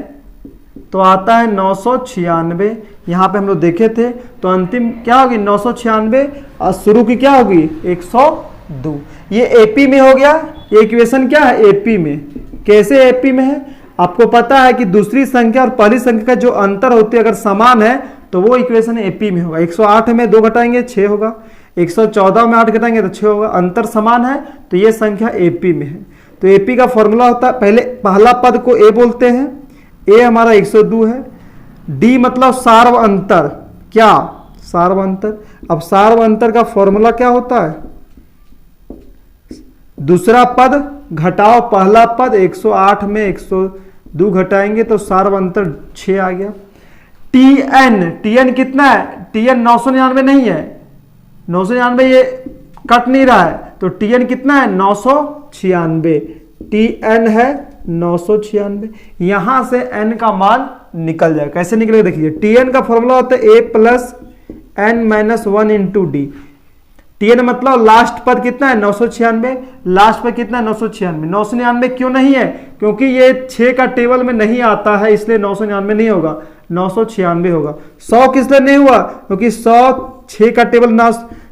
तो आता है 996। यहाँ पे हम लोग देखे थे, तो अंतिम क्या होगी 996 और शुरू की क्या होगी 102। ये एपी में हो गया, ये इक्वेशन क्या है एपी में। कैसे एपी में है, आपको पता है कि दूसरी संख्या और पहली संख्या का जो अंतर होती है अगर समान है तो वो इक्वेशन एपी में होगा। 108 में 2 घटाएंगे 6 होगा, 114 में 8 घटाएंगे तो 6 होगा, अंतर समान है तो ये संख्या एपी में है। तो एपी का फॉर्मूला होता है, पहले पहला पद को ए बोलते हैं, ए हमारा 102 है, डी मतलब सार्व अंतर, क्या सार्व अंतर। अब सार्व अंतर का फॉर्मूला क्या होता है, दूसरा पद घटाओ पहला पद, 108 में 102 घटाएंगे तो सार्व अंतर 6 आ गया। टीएन कितना है, टीएन 999 नहीं है, 999 ये कट नहीं रहा है, तो टीएन कितना है 996, टीएन है 996। यहां से एन का मान निकल जाएगा। कैसे निकलेगा देखिए, टीएन का फॉर्मूला होता है A plus N minus 1 into D. TN मतलब लास्ट पद कितना है 996, लास्ट पद कितना है 996। 999 क्यों नहीं है, क्योंकि ये 6 का टेबल में नहीं आता है, इसलिए 999 नहीं होगा, 996 होगा। 100 किस लिए नहीं हुआ, क्योंकि 100 6 का टेबल ना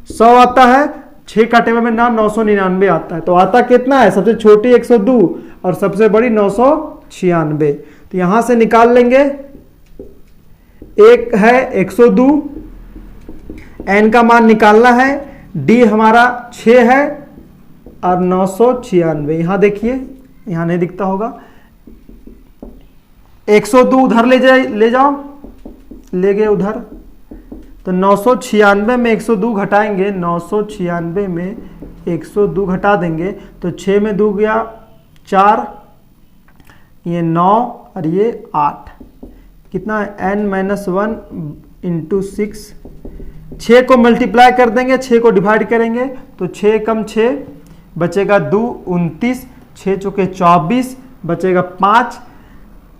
100 आता है, 6 का टेबल में ना 999 आता है। तो आता कितना है, सबसे छोटी 102 और सबसे बड़ी 996। तो यहां से निकाल लेंगे, एक है 102, एन का मान निकालना है, डी हमारा 6 है और 996। यहां देखिए, यहां नहीं दिखता होगा, 102 उधर ले जाओ, ले गए उधर, तो 996 में 102 घटाएंगे, 996 में 102 घटा देंगे तो 6 में 2 गया 4, ये 9 और ये 8, कितना है n माइनस 1 इंटू 6। 6 को मल्टीप्लाई कर देंगे, 6 को डिवाइड करेंगे तो 6 कम 6 बचेगा 2 29, 6 चौके 24 बचेगा 5,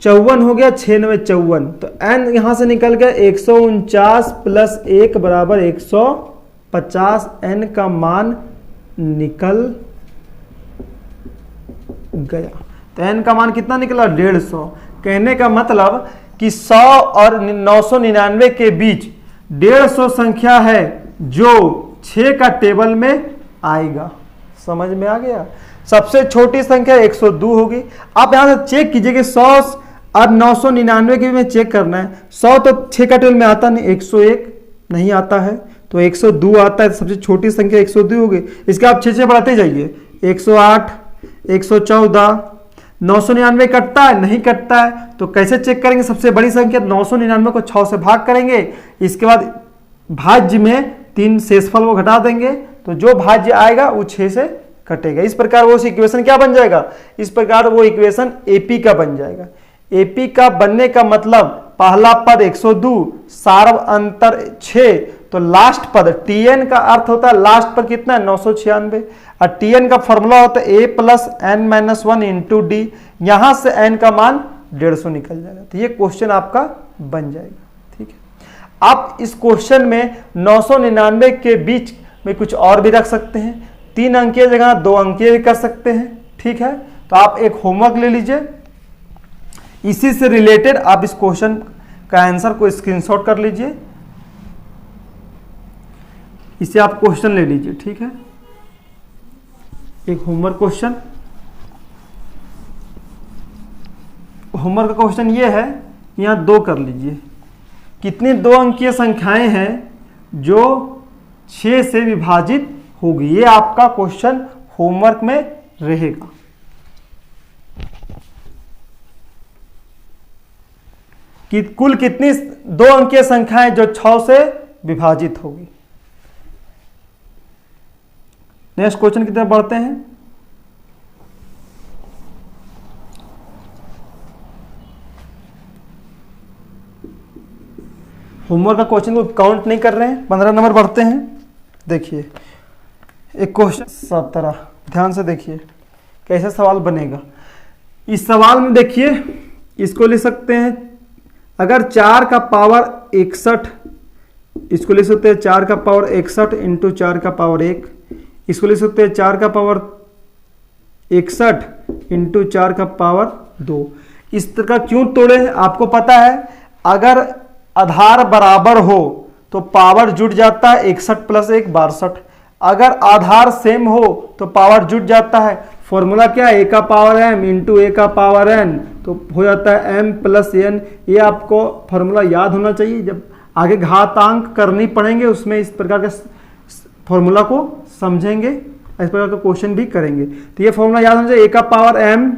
54 हो गया, 6 9 54। तो n यहां से निकल गया 149 प्लस 1 बराबर 150। n का मान निकल गया। तो n का मान कितना निकला 150। कहने का मतलब कि 100 और 999 के बीच 150 संख्या है जो 6 का टेबल में आएगा। समझ में आ गया। सबसे छोटी संख्या 102 होगी। आप यहां से चेक कीजिए कि 100 और 999 के में चेक करना है। 100 तो 6 का टेबल में आता नहीं, 101 नहीं आता है, तो 102 आता है। सबसे छोटी संख्या 102 होगी। इसके आप 6 बढ़ाते जाइए, 108, 114, 999 कटता है नहीं कटता है, तो कैसे चेक करेंगे। सबसे बड़ी संख्या 999 को 6 से भाग करेंगे, इसके बाद भाज्य में 3 शेषफल वो घटा देंगे, तो जो भाज्य आएगा वो 6 से कटेगा। इस प्रकार वो इक्वेशन क्या बन जाएगा, इस प्रकार वो इक्वेशन एपी का बन जाएगा। एपी का बनने का मतलब पहला पद 102, सार्व अंतर 6, तो लास्ट पद टीएन का अर्थ होता है लास्ट पद कितना है 996, और टीएन का फॉर्मूला होता है A plus N minus 1 into D. यहां से एन का मान 150 निकल जाएगा। तो ये क्वेश्चन आपका बन जाएगा। ठीक है। आप इस क्वेश्चन में 999 के बीच में कुछ और भी रख सकते हैं, 3 अंकीय जगह 2 अंकीय भी कर सकते हैं। ठीक है। तो आप एक होमवर्क ले लीजिए, इसी से रिलेटेड आप इस क्वेश्चन का आंसर को स्क्रीनशॉट कर लीजिए, इसे आप क्वेश्चन ले लीजिए। ठीक है। एक होमवर्क क्वेश्चन, होमवर्क का क्वेश्चन ये है, यहां 2 कर लीजिए। कितनी 2 अंकीय संख्याएं हैं जो 6 से विभाजित होगी, ये आपका क्वेश्चन होमवर्क में रहेगा। कि कुल कितनी 2 अंकीय संख्याएं जो 6 से विभाजित होगी। नेक्स्ट क्वेश्चन की तरफ बढ़ते हैं। होमवर्क का क्वेश्चन को काउंट नहीं कर रहे हैं, 15 नंबर बढ़ते हैं। देखिए एक क्वेश्चन 17, ध्यान से देखिए कैसे सवाल बनेगा। इस सवाल में देखिए इसको लिख सकते हैं, अगर 4 का पावर 61, इसको लिख सकते हैं 4 का पावर 61 इंटू 4 का पावर 1, इसको लिख सकते हैं 4 का पावर 61 इंटू 4 का पावर 2। इस तरह का क्यों तोड़े हैं आपको पता है, अगर आधार बराबर हो तो पावर जुड़ जाता है 61 प्लस 1 62, अगर आधार सेम हो तो पावर जुड़ जाता है। फॉर्मूला क्या है, a का पावर m इंटू a का पावर n, तो हो जाता है m प्लस n। ये आपको फॉर्मूला याद होना चाहिए, जब आगे घातांक करनी पड़ेंगे उसमें इस प्रकार के फॉर्मूला को समझेंगे, इस प्रकार का क्वेश्चन भी करेंगे। तो ये फॉर्मूला याद होना चाहिए, a का पावर m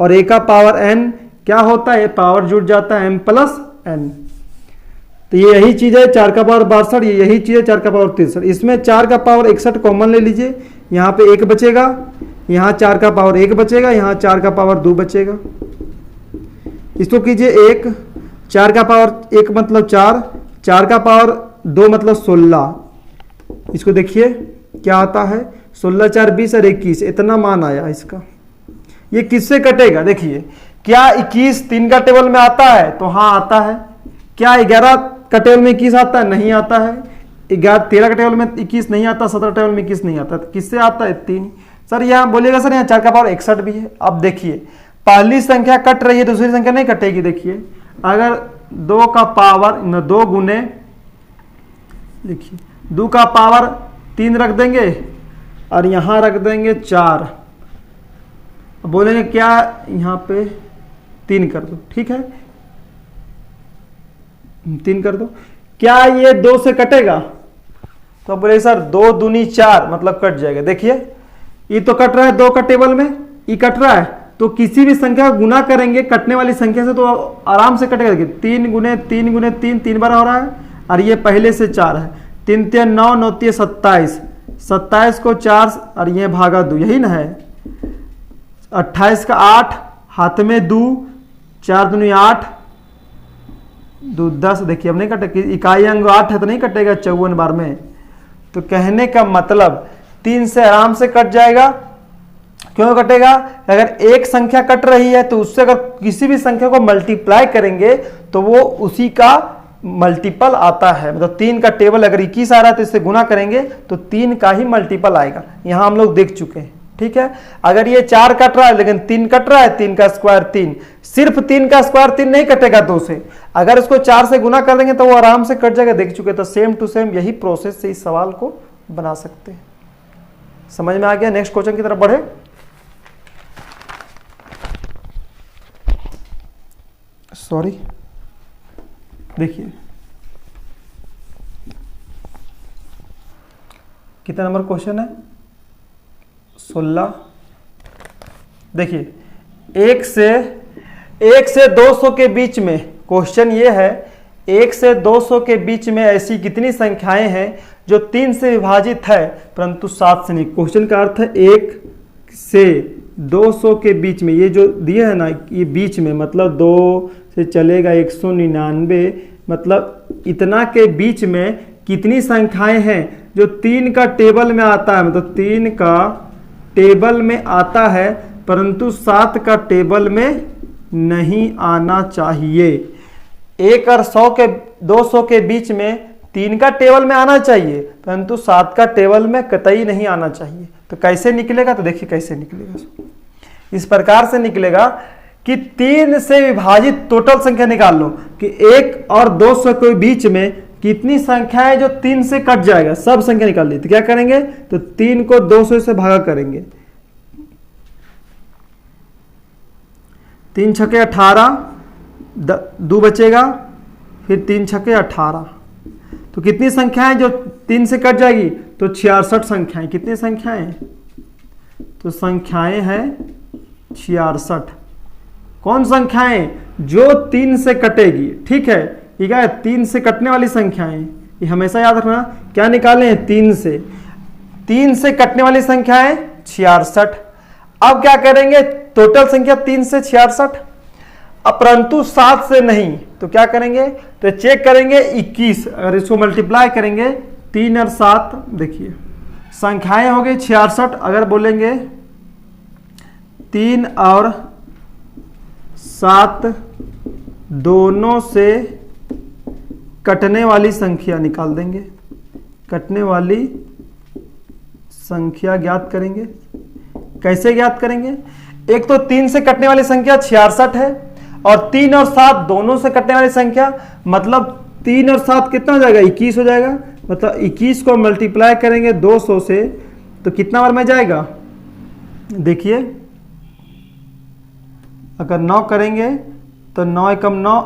और a का पावर n क्या होता है, पावर जुड़ जाता है m प्लस n। तो ये यही चीज है 4 का पावर 62, ये यही चीज है 4 का पावर 63। इसमें 4 का पावर 61 कॉमन ले लीजिए, यहाँ पे 1 बचेगा, यहाँ 4 का पावर 1 बचेगा, यहाँ 4 का पावर 2 बचेगा। इसको कीजिए 1, 4 का पावर 1 मतलब 4, 4 का पावर 2 मतलब 16। इसको देखिए क्या आता है, 16 4 20 और 21, इतना मान आया इसका। ये किससे कटेगा, देखिए क्या 21 3 का टेबल में आता है, तो हाँ आता है। क्या 11 का टेबल में 21 आता है, नहीं आता है। 13 का टेबल में 21 नहीं आता, 17 टेबल में 21 नहीं आता, तो किससे आता है, 3। सर यहाँ बोलिएगा सर यहाँ 4 का पावर 61 भी है। अब देखिए पहली संख्या कट रही है, दूसरी संख्या नहीं कटेगी। देखिए अगर 2 का पावर 2 गुने, देखिए 2 का पावर 3 रख देंगे और यहाँ रख देंगे 4, बोलेंगे क्या यहाँ पे 3 कर दो, ठीक है 3 कर दो। क्या ये 2 से कटेगा, तो बोले सर 2 दूनी 4 मतलब कट जाएगा। देखिए ये तो कट रहा है 2 का टेबल में, ये कट रहा है, तो किसी भी संख्या का गुना करेंगे कटने वाली संख्या से तो आराम से कटेगा। देखिए 3 गुने 3 गुने 3 3 बार हो रहा है, और ये पहले से 4 है, 3 3 9 9 3 27, 27 को 4 और ये भागा 2, यही ना है। 28 का 8, हाथ में 2, 4 दूनी 8, 2 10। देखिए अब नहीं कटेगा, इकाई अंग 8 है तो नहीं कटेगा 54 बार में। तो कहने का मतलब 3 से आराम से कट जाएगा। क्यों कटेगा, अगर एक संख्या कट रही है तो उससे अगर किसी भी संख्या को मल्टीप्लाई करेंगे तो वो उसी का मल्टीपल आता है। मतलब 3 का टेबल अगर 21 आ रहा है तो इससे गुना करेंगे तो 3 का ही मल्टीपल आएगा। यहां हम लोग देख चुके हैं, ठीक है। अगर ये 4 कट रहा है लेकिन 3 कट रहा है, 3 का स्क्वायर 3, सिर्फ 3 का स्क्वायर 3 नहीं कटेगा 2 से, अगर इसको 4 से गुना कर देंगे तो वो आराम से कट जाएगा। देख चुके, तो सेम टू सेम यही प्रोसेस से इस सवाल को बना सकते हैं। समझ में आ गया। नेक्स्ट क्वेश्चन की तरफ बढ़े। सॉरी, देखिए कितना नंबर क्वेश्चन है, 16। देखिए 1 से 200 के बीच में क्वेश्चन ये है, 1 से 200 के बीच में ऐसी कितनी संख्याएं हैं जो 3 से विभाजित है परंतु 7 से नहीं। क्वेश्चन का अर्थ है 1 से 200 के बीच में, ये जो दिए है ना, ये बीच में मतलब 2 से चलेगा 199, मतलब इतना के बीच में कितनी संख्याएं हैं जो 3 का टेबल में आता है, मतलब 3 का टेबल में आता है परंतु 7 का टेबल में नहीं आना चाहिए। 1 और 200 के बीच में 3 का टेबल में आना चाहिए परंतु 7 का टेबल में कतई नहीं आना चाहिए। तो कैसे निकलेगा, तो देखिए कैसे निकलेगा। इस प्रकार से निकलेगा कि 3 से विभाजित टोटल संख्या निकाल लो कि 1 और 200 के बीच में कितनी संख्या है जो 3 से कट जाएगा, सब संख्या निकाल ली। तो क्या करेंगे, तो 3 को 200 से भागा करेंगे, 3 छके 18, 2 बचेगा, फिर 3 छके 18। तो कितनी संख्याएं जो 3 से कट जाएगी, तो 66 संख्याएं। कितनी संख्याएं, तो संख्याएं हैं 66। कौन संख्याएं, जो 3 से कटेगी, ठीक है, ठीक है, 3 से कटने वाली संख्याएं, ये हमेशा याद रखना। क्या निकाले हैं, 3 से कटने वाली संख्याएं 66। अब क्या करेंगे, टोटल संख्या 3 से 66, परंतु 7 से नहीं, तो क्या करेंगे, तो चेक करेंगे 21, अगर इसको मल्टीप्लाई करेंगे 3 और 7, देखिए संख्याएं हो गई 66। अगर बोलेंगे 3 और 7 दोनों से कटने वाली संख्या निकाल देंगे, कटने वाली संख्या ज्ञात करेंगे। कैसे ज्ञात करेंगे, एक तो 3 से कटने वाली संख्या 66 है और 3 और 7 दोनों से कटने वाली संख्या, मतलब 3 और 7 कितना हो जाएगा, 21 हो जाएगा। मतलब 21 को मल्टीप्लाई करेंगे 200 से तो कितना बार में जाएगा, देखिए अगर 9 करेंगे तो 9 एकम 9,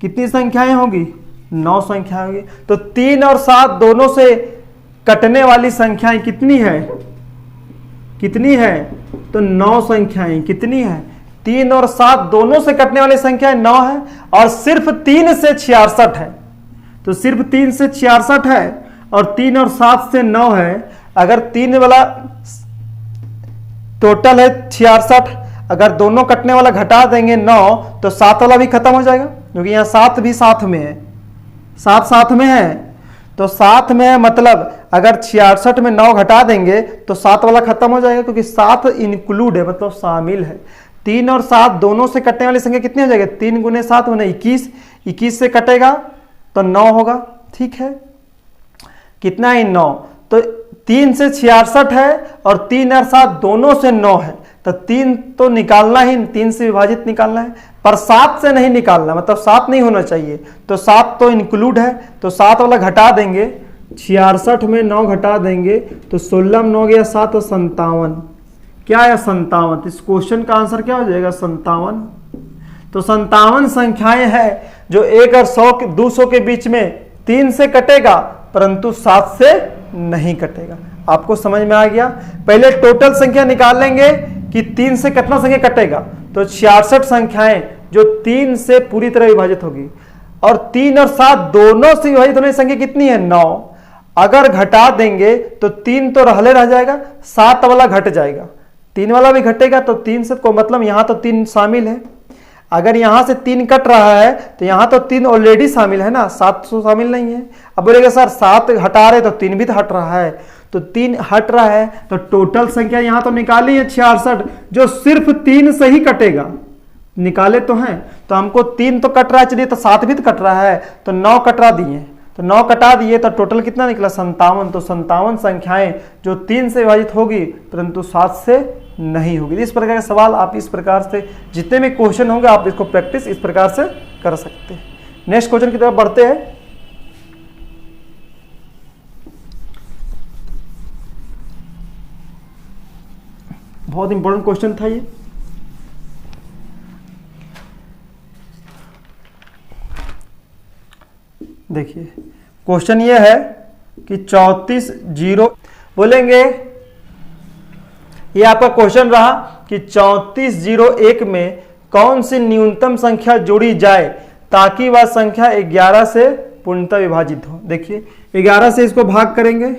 कितनी संख्याएं होगी, 9 संख्या होगी। तो 3 और 7 दोनों से कटने वाली संख्याएं कितनी है, कितनी है, तो 9 संख्याएं कितनी है, 3 और 7 दोनों से कटने वाली संख्या 9 है और सिर्फ 3 से 66 है। तो सिर्फ 3 से 66 है और 3 और 7 से 9 है। अगर 3 वाला टोटल है 66, अगर दोनों कटने वाला घटा देंगे 9 तो 7 वाला भी खत्म हो जाएगा, क्योंकि यहाँ 7 भी साथ में है, 7 साथ में है, तो साथ में है, मतलब अगर 66 में 9 घटा देंगे तो 7 वाला खत्म हो जाएगा, क्योंकि 7 इंक्लूड है, मतलब शामिल है। 3 और 7 दोनों से कटने वाली संख्या कितनी हो जाएगी, 3 गुने 7 होने 21, 21 से कटेगा तो 9 होगा, ठीक है, कितना है 9। तो 3 से 66 है और 3 और 7 दोनों से 9 है, तो 3 तो निकालना ही, 3 से विभाजित निकालना है, पर 7 से नहीं निकालना, मतलब 7 नहीं होना चाहिए, तो 7 तो इंक्लूड है, तो 7 वाला घटा देंगे, 66 में 9 घटा देंगे तो 16 में 9 गया 7 और 57, क्या है 57। इस क्वेश्चन का आंसर क्या हो जाएगा, 57। तो 57 संख्याएं हैं जो 1 और 200 के बीच में 3 से कटेगा परंतु 7 से नहीं कटेगा। आपको समझ में आ गया। पहले टोटल संख्या निकाल लेंगे कि 3 से कितना संख्या कटेगा, तो 66 संख्याएं जो 3 से पूरी तरह विभाजित होगी, और 3 और 7 दोनों से विभाजित होने की संख्या कितनी है, 9। अगर घटा देंगे तो 3 तो रहले रह जाएगा, 7 वाला घट जाएगा, 3 वाला भी घटेगा, तो 3 से को मतलब यहां तो 3 शामिल है। अगर यहां से 3 कट रहा है तो यहां तो 3 ऑलरेडी शामिल है ना, 7 तो शामिल नहीं है। अब बोलेगा सर 7 हटा रहे तो 3 भी तो हट रहा है, तो 3 हट रहा है, तो टोटल संख्या यहां तो निकाली है 66, जो सिर्फ 3 से ही कटेगा, निकाले तो हैं, तो हमको 3 तो कट रहा है, चलिए तो 7 भी तो कट रहा है, तो 9 कटरा दिए, तो 9 कटा दिए तो टोटल कितना निकला, 57। तो 57 संख्याएं जो 3 से विभाजित होगी परंतु 7 से नहीं होगी। इस प्रकार के सवाल आप इस प्रकार से जितने भी क्वेश्चन होंगे आप इसको प्रैक्टिस इस प्रकार से कर सकते हैं। नेक्स्ट क्वेश्चन की तरफ बढ़ते हैं। बहुत इंपॉर्टेंट क्वेश्चन था ये। देखिए क्वेश्चन ये है कि 34 बोलेंगे, ये आपका क्वेश्चन रहा कि 3401 में कौन सी न्यूनतम संख्या जोड़ी जाए ताकि वह संख्या 11 से पूर्णतः विभाजित हो। देखिए 11 से इसको भाग करेंगे,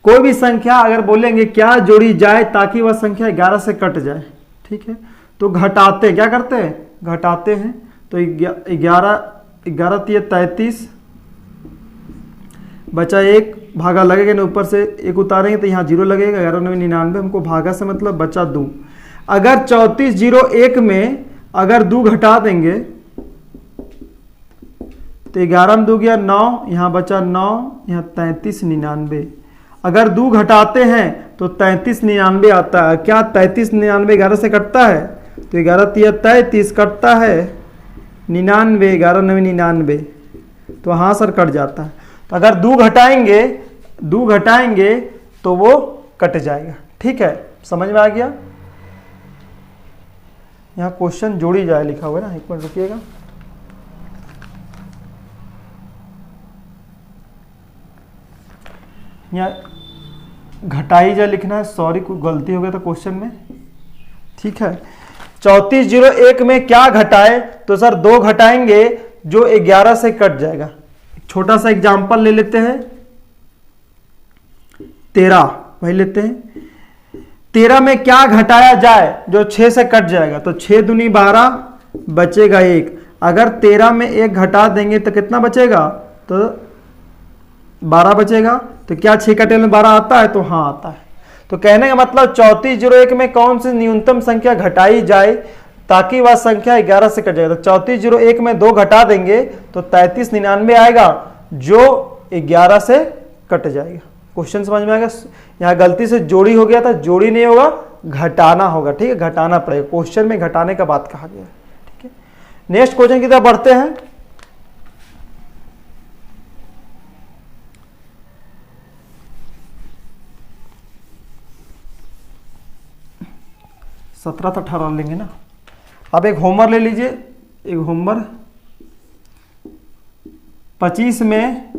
कोई भी संख्या अगर बोलेंगे क्या जोड़ी जाए ताकि वह संख्या 11 से कट जाए, ठीक है, तो घटाते, क्या करते हैं, घटाते हैं। तो 11 तिया 33, बचा 1, भागा लगेगा ना, ऊपर से 1 उतारेंगे तो यहाँ 0 लगेगा, 11 9 99, हमको भागा से मतलब बचा 2। अगर 3401 में अगर 2 घटा देंगे तो 11 में 2 गया 9, यहाँ बचा 9, यहाँ 33 99। अगर 2 घटाते हैं तो 33 99 आता है। क्या 33 99 11 से कटता है, तो 11 तिया 33 कटता है 99, 11 9 99, तो हाँ सर कट जाता है। तो अगर 2 घटाएंगे तो वो कट जाएगा, ठीक है, समझ में आ गया। यहाँ क्वेश्चन जोड़ी जाए लिखा हुआ है ना, एक मिनट रुकिएगा। यहाँ घटाई जाए लिखना है, सॉरी कोई गलती हो गई था क्वेश्चन में, ठीक है। 3401 में क्या घटाए, तो सर 2 घटाएंगे जो 11 से कट जाएगा। छोटा सा एग्जांपल ले लेते हैं, 13 वही लेते हैं। 13 में क्या घटाया जाए जो 6 से कट जाएगा, तो 6 दूनी 12 बचेगा 1। अगर 13 में 1 घटा देंगे तो कितना बचेगा, तो 12 बचेगा। तो क्या 6 का टेबल में 12 आता है, तो हाँ आता है। तो कहने का मतलब 3401 में कौन सी न्यूनतम संख्या घटाई जाए ताकि वह संख्या 11 से कट जाए। तो 3401 में 2 घटा देंगे तो 3399 आएगा जो 11 से कट जाएगा। क्वेश्चन समझ में आएगा। यहाँ गलती से जोड़ी हो गया था, जोड़ी नहीं होगा, घटाना होगा। ठीक है, घटाना पड़ेगा। क्वेश्चन में घटाने का बात कहा गया है। ठीक है, नेक्स्ट क्वेश्चन की तरफ बढ़ते हैं। सत्रह तो 18 लेंगे ना। अब एक होमवर्क ले लीजिए। एक होमवर्क 25 में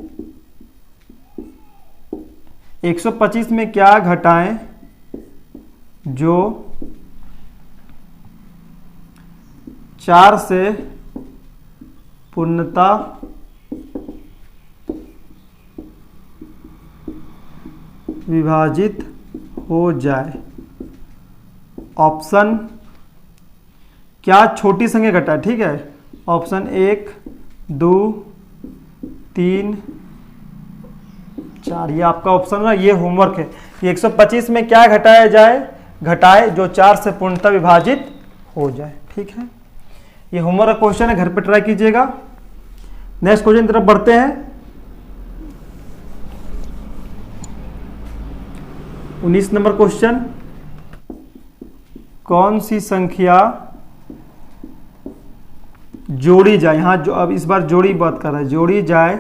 125 में क्या घटाएं जो 4 से पूर्णता विभाजित हो जाए। ऑप्शन क्या छोटी संख्या घटाए। ठीक है, ऑप्शन 1 2 3 4 ये आपका ऑप्शन है। ये होमवर्क है। ये 125 में क्या घटाया जाए, घटाए जो 4 से पूर्णतः विभाजित हो जाए। ठीक है, ये होमवर्क क्वेश्चन है, घर पे ट्राई कीजिएगा। नेक्स्ट क्वेश्चन की तरफ बढ़ते हैं। 19 नंबर क्वेश्चन, कौन सी संख्या जोड़ी जाए। यहां जो अब इस बार जोड़ी बात कर रहा है, जोड़ी जाए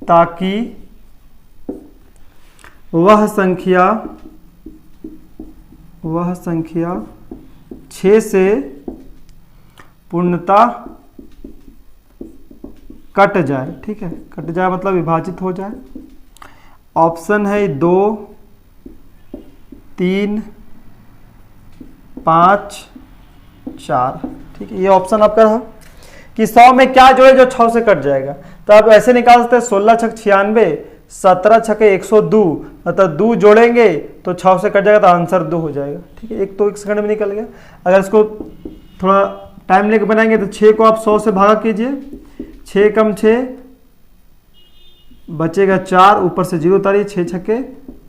ताकि वह संख्या 6 से पूर्णता कट जाए। ठीक है, कट जाए मतलब विभाजित हो जाए। ऑप्शन है 2 3 5 4। ठीक है, ये ऑप्शन आपका रहा कि 100 में क्या जोड़े जो 6 से कट जाएगा। तो आप ऐसे निकाल सकते हैं 16 छक 96, 17 छके 102, मतलब 2 जोड़ेंगे तो 6 से कट जाएगा, तो आंसर 2 हो जाएगा। ठीक है, एक तो 1 सेकंड में निकल गया। अगर इसको थोड़ा टाइम लेके बनाएंगे तो 6 को आप 100 से भागा कीजिए, 6 कम 6 बचेगा 4, ऊपर से 0 उतारिए, 6 छके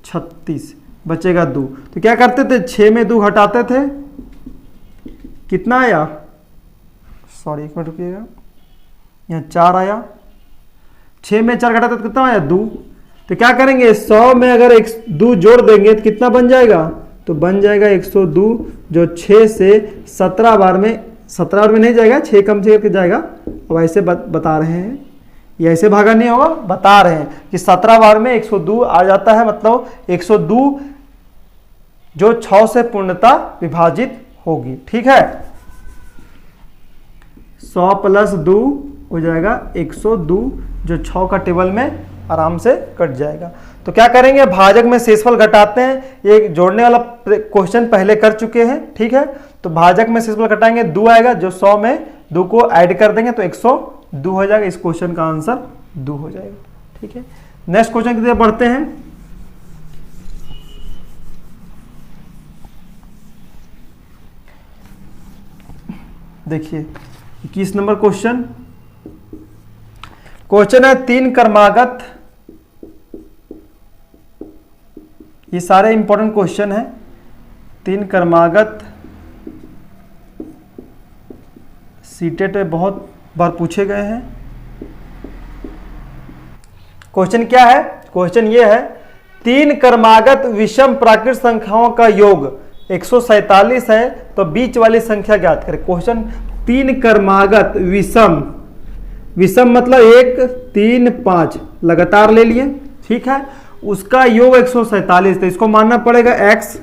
36 बचेगा 2। तो क्या करते थे, 6 में 2 घटाते थे, कितना आया, सॉरी एक मिनट रुकिएगा, यहाँ 4 आया। 6 में 4 घटाते तो कितना आया, 2। तो क्या करेंगे, 100 में अगर 2 जोड़ देंगे तो कितना बन जाएगा, तो बन जाएगा 102, जो 6 से 17 बार में नहीं जाएगा, 6 कम 6 करके जाएगा। अब ऐसे बता रहे हैं, ये ऐसे भागा नहीं होगा, बता रहे हैं कि 17 बार में 102 आ जाता है, मतलब 102 जो 6 से पूर्णता विभाजित होगी। ठीक है, 100 प्लस 2 हो जाएगा 102, जो 6 का टेबल में आराम से कट जाएगा। तो क्या करेंगे, भाजक में शेषफल घटाते हैं। ये जोड़ने वाला क्वेश्चन पहले कर चुके हैं। ठीक है, तो भाजक में शेषफल घटाएंगे, 2 आएगा, जो 100 में 2 को ऐड कर देंगे तो 102 हो जाएगा। इस क्वेश्चन का आंसर 2 हो जाएगा। ठीक है, नेक्स्ट क्वेश्चन की तरफ बढ़ते हैं। देखिए 21 नंबर क्वेश्चन है 3 क्रमागत। ये सारे इंपॉर्टेंट क्वेश्चन है। 3 क्रमागत सीटेट में बहुत बार पूछे गए हैं। क्वेश्चन क्या है, क्वेश्चन ये है 3 क्रमागत विषम प्राकृत संख्याओं का योग 147 है, तो बीच वाली संख्या ज्ञात करें। क्वेश्चन 3 क्रमागत विषम मतलब 1 3 5 लगातार ले लिए। ठीक है, उसका योग 147, तो इसको मानना पड़ेगा x।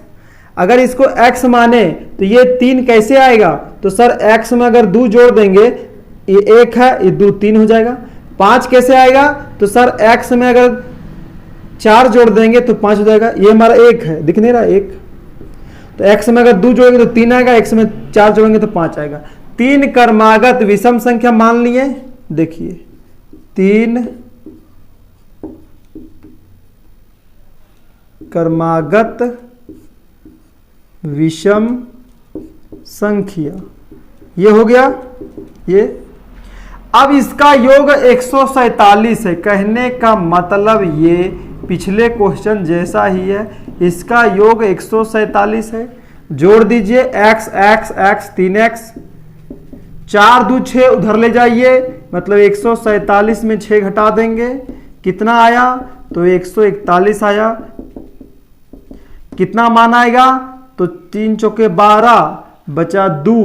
अगर इसको x माने तो ये 3 कैसे आएगा, तो सर x में अगर 2 जोड़ देंगे, ये 1 है, ये 2 3 हो जाएगा। 5 कैसे आएगा, तो सर x में अगर 4 जोड़ देंगे तो 5 हो जाएगा। ये हमारा 1 है, दिख नहीं रहा 1, तो x में अगर 2 जोड़ेंगे तो 3 आएगा, x में 4 जोड़ेंगे तो 5 आएगा। 3 क्रमागत विषम संख्या मान लिए। देखिए 3 क्रमागत विषम संख्या, ये हो गया ये। अब इसका योग 147 है, कहने का मतलब ये पिछले क्वेश्चन जैसा ही है, इसका योग 147 है। जोड़ दीजिए x x x 3x, 4 दूनी 6, उधर ले जाइए, मतलब 147 में 6 घटा देंगे, कितना आया तो 141 आया। कितना मान आएगा तो 3 चौके 12 बचा 2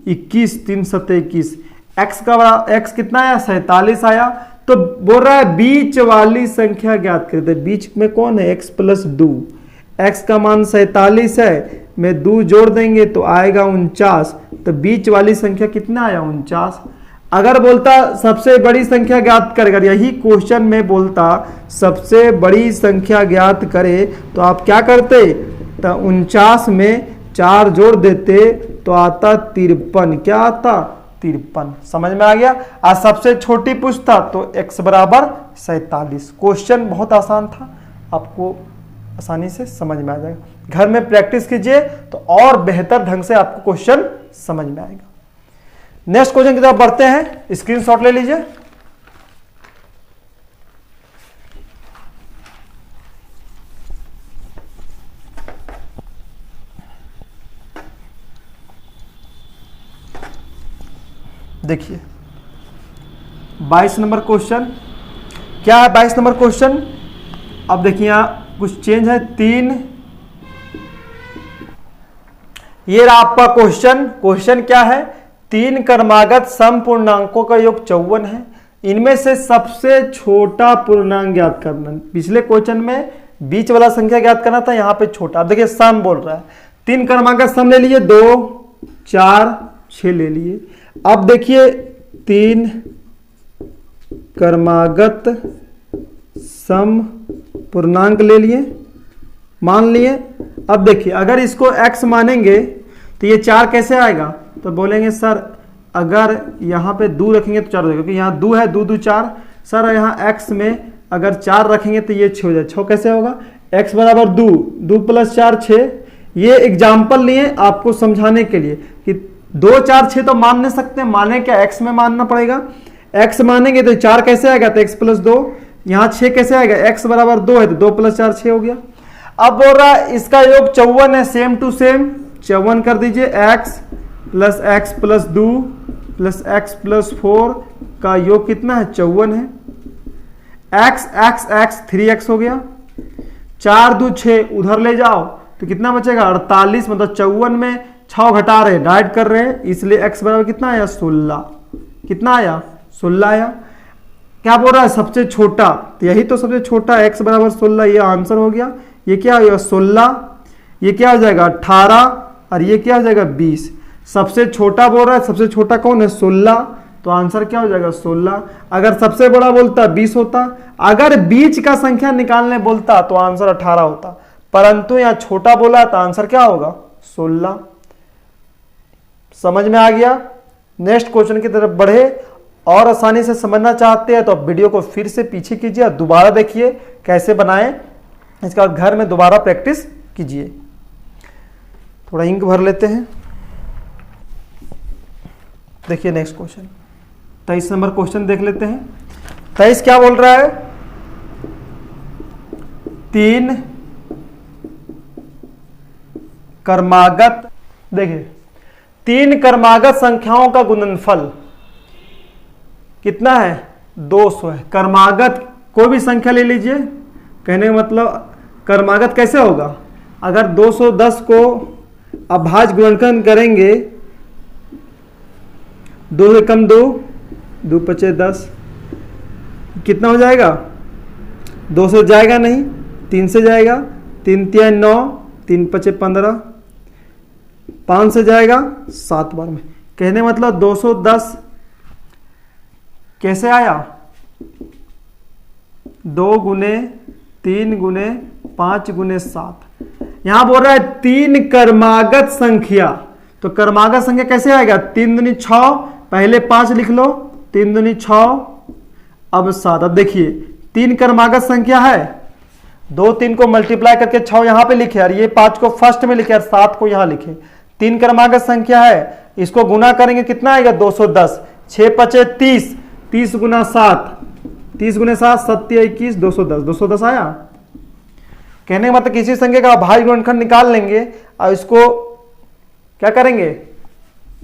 21, 3 सत्ते 21, x कितना आया 47 आया। तो बोल रहा है बीच वाली संख्या ज्ञात करते, बीच में कौन है x प्लस 2, x का मान 47 है, में 2 जोड़ देंगे तो आएगा 49, तो बीच वाली संख्या कितना आया 49। अगर बोलता सबसे बड़ी संख्या ज्ञात करेगा, यही क्वेश्चन में बोलता सबसे बड़ी संख्या ज्ञात करे, तो आप क्या करते, तो 49 में 4 जोड़ देते तो आता 53, क्या आता 53। समझ में आ गया। आज सबसे छोटी पूछता तो x बराबर 47। क्वेश्चन बहुत आसान था, आपको आसानी से समझ में आ जाएगा। घर में प्रैक्टिस कीजिए तो और बेहतर ढंग से आपको क्वेश्चन समझ में आएगा। नेक्स्ट क्वेश्चन की तरफ बढ़ते हैं, स्क्रीनशॉट ले लीजिए। देखिए 22 नंबर क्वेश्चन, क्या है 22 नंबर क्वेश्चन। अब देखिए यहां कुछ चेंज है, 3, ये रहा आपका क्वेश्चन। क्वेश्चन क्या है, 3 क्रमागत सम पूर्णांकों का योग 54 है, इनमें से सबसे छोटा पूर्णांक ज्ञात करना। पिछले क्वेश्चन में बीच वाला संख्या ज्ञात करना था, यहां पे छोटा। अब देखिए सम बोल रहा है, 3 क्रमागत सम ले लिए, 2 4 6 ले लिए। अब देखिए 3 क्रमागत सम पूर्णांक ले लिए, मान लिए। अब देखिए अगर इसको x मानेंगे तो ये 4 कैसे आएगा, तो बोलेंगे सर अगर यहाँ पे 2 रखेंगे तो 4 हो जाएगा, क्योंकि यहाँ 2 है, 2 2 4। सर यहाँ x में अगर 4 रखेंगे तो ये 6 हो जाए, 6 कैसे होगा, x बराबर 2, 2 + 4 6। ये एग्जाम्पल लिए आपको समझाने के लिए कि 2 4 6 तो मान नहीं सकते, माने क्या x में मानना पड़ेगा। x मानेंगे तो 4 कैसे आएगा, तो x + 2, यहाँ 6 कैसे आएगा, x बराबर 2 है तो 2 + 4 6 हो गया। अब बोल रहा है इसका योग 54 है, सेम टू सेम 54 कर दीजिए, x + x + 2 + x + 4 का योग कितना है 54 है। x x x 3x हो गया, 4 2 6, उधर ले जाओ तो कितना बचेगा 48, मतलब 54 में 6 घटा रहे, डाइट कर रहे हैं, इसलिए x बराबर कितना आया 16। कितना आया 16 आया। क्या बोल रहा है सबसे छोटा, तो यही तो सबसे छोटा, x बराबर 16, ये आंसर हो गया। ये क्या हो गया 16, ये क्या हो जाएगा 18, और ये क्या हो जाएगा 20। सबसे छोटा बोल रहा है, सबसे छोटा कौन है 16, तो आंसर क्या हो जाएगा 16। अगर सबसे बड़ा बोलता 20 होता, अगर बीच का संख्या निकालने बोलता तो आंसर 18 होता, परंतु यहाँ छोटा बोला तो आंसर क्या होगा 16। समझ में आ गया। नेक्स्ट क्वेश्चन की तरफ बढ़े, और आसानी से समझना चाहते हैं तो आप वीडियो को फिर से पीछे कीजिए और दोबारा देखिए कैसे बनाएं, इसका घर में दोबारा प्रैक्टिस कीजिए। थोड़ा इंक भर लेते हैं। देखिए नेक्स्ट क्वेश्चन 23 नंबर क्वेश्चन देख लेते हैं। 23 क्या बोल रहा है, 3 क्रमागत, देखिए 3 क्रमागत संख्याओं का गुणनफल कितना है 200 है। क्रमागत कोई भी संख्या ले लीजिए, कहने का मतलब क्रमागत कैसे होगा, अगर 210 को अभाज्य गुणनखंड करेंगे, 2 से कम 2, 2 × 10, कितना हो जाएगा 200 जाएगा नहीं, 3 से जाएगा, 3 × 3 9, 3 × 5 15, 5 से जाएगा 7 बार में। कहने मतलब 210 कैसे आया 2 × 3 × 5 × 7। यहां बोल रहा है 3 क्रमागत संख्या, तो क्रमागत संख्या कैसे आएगा 3 दूनी 6, पहले 5 लिख लो, 3 दूनी 6, अब 7। अब देखिए 3 क्रमागत संख्या है, 2 3 को मल्टीप्लाई करके 6 यहाँ पे लिखे और ये 5 को फर्स्ट में लिखे और 7 को यहाँ लिखे। 3 क्रमागत संख्या है, इसको गुना करेंगे कितना आएगा 210। 6 5 30, 30 गुना 7, 30 गुना 7 7 21 210, 210 आया। कहने का मतलब किसी संख्या का भाज्य गुणनखंड निकाल लेंगे और इसको क्या करेंगे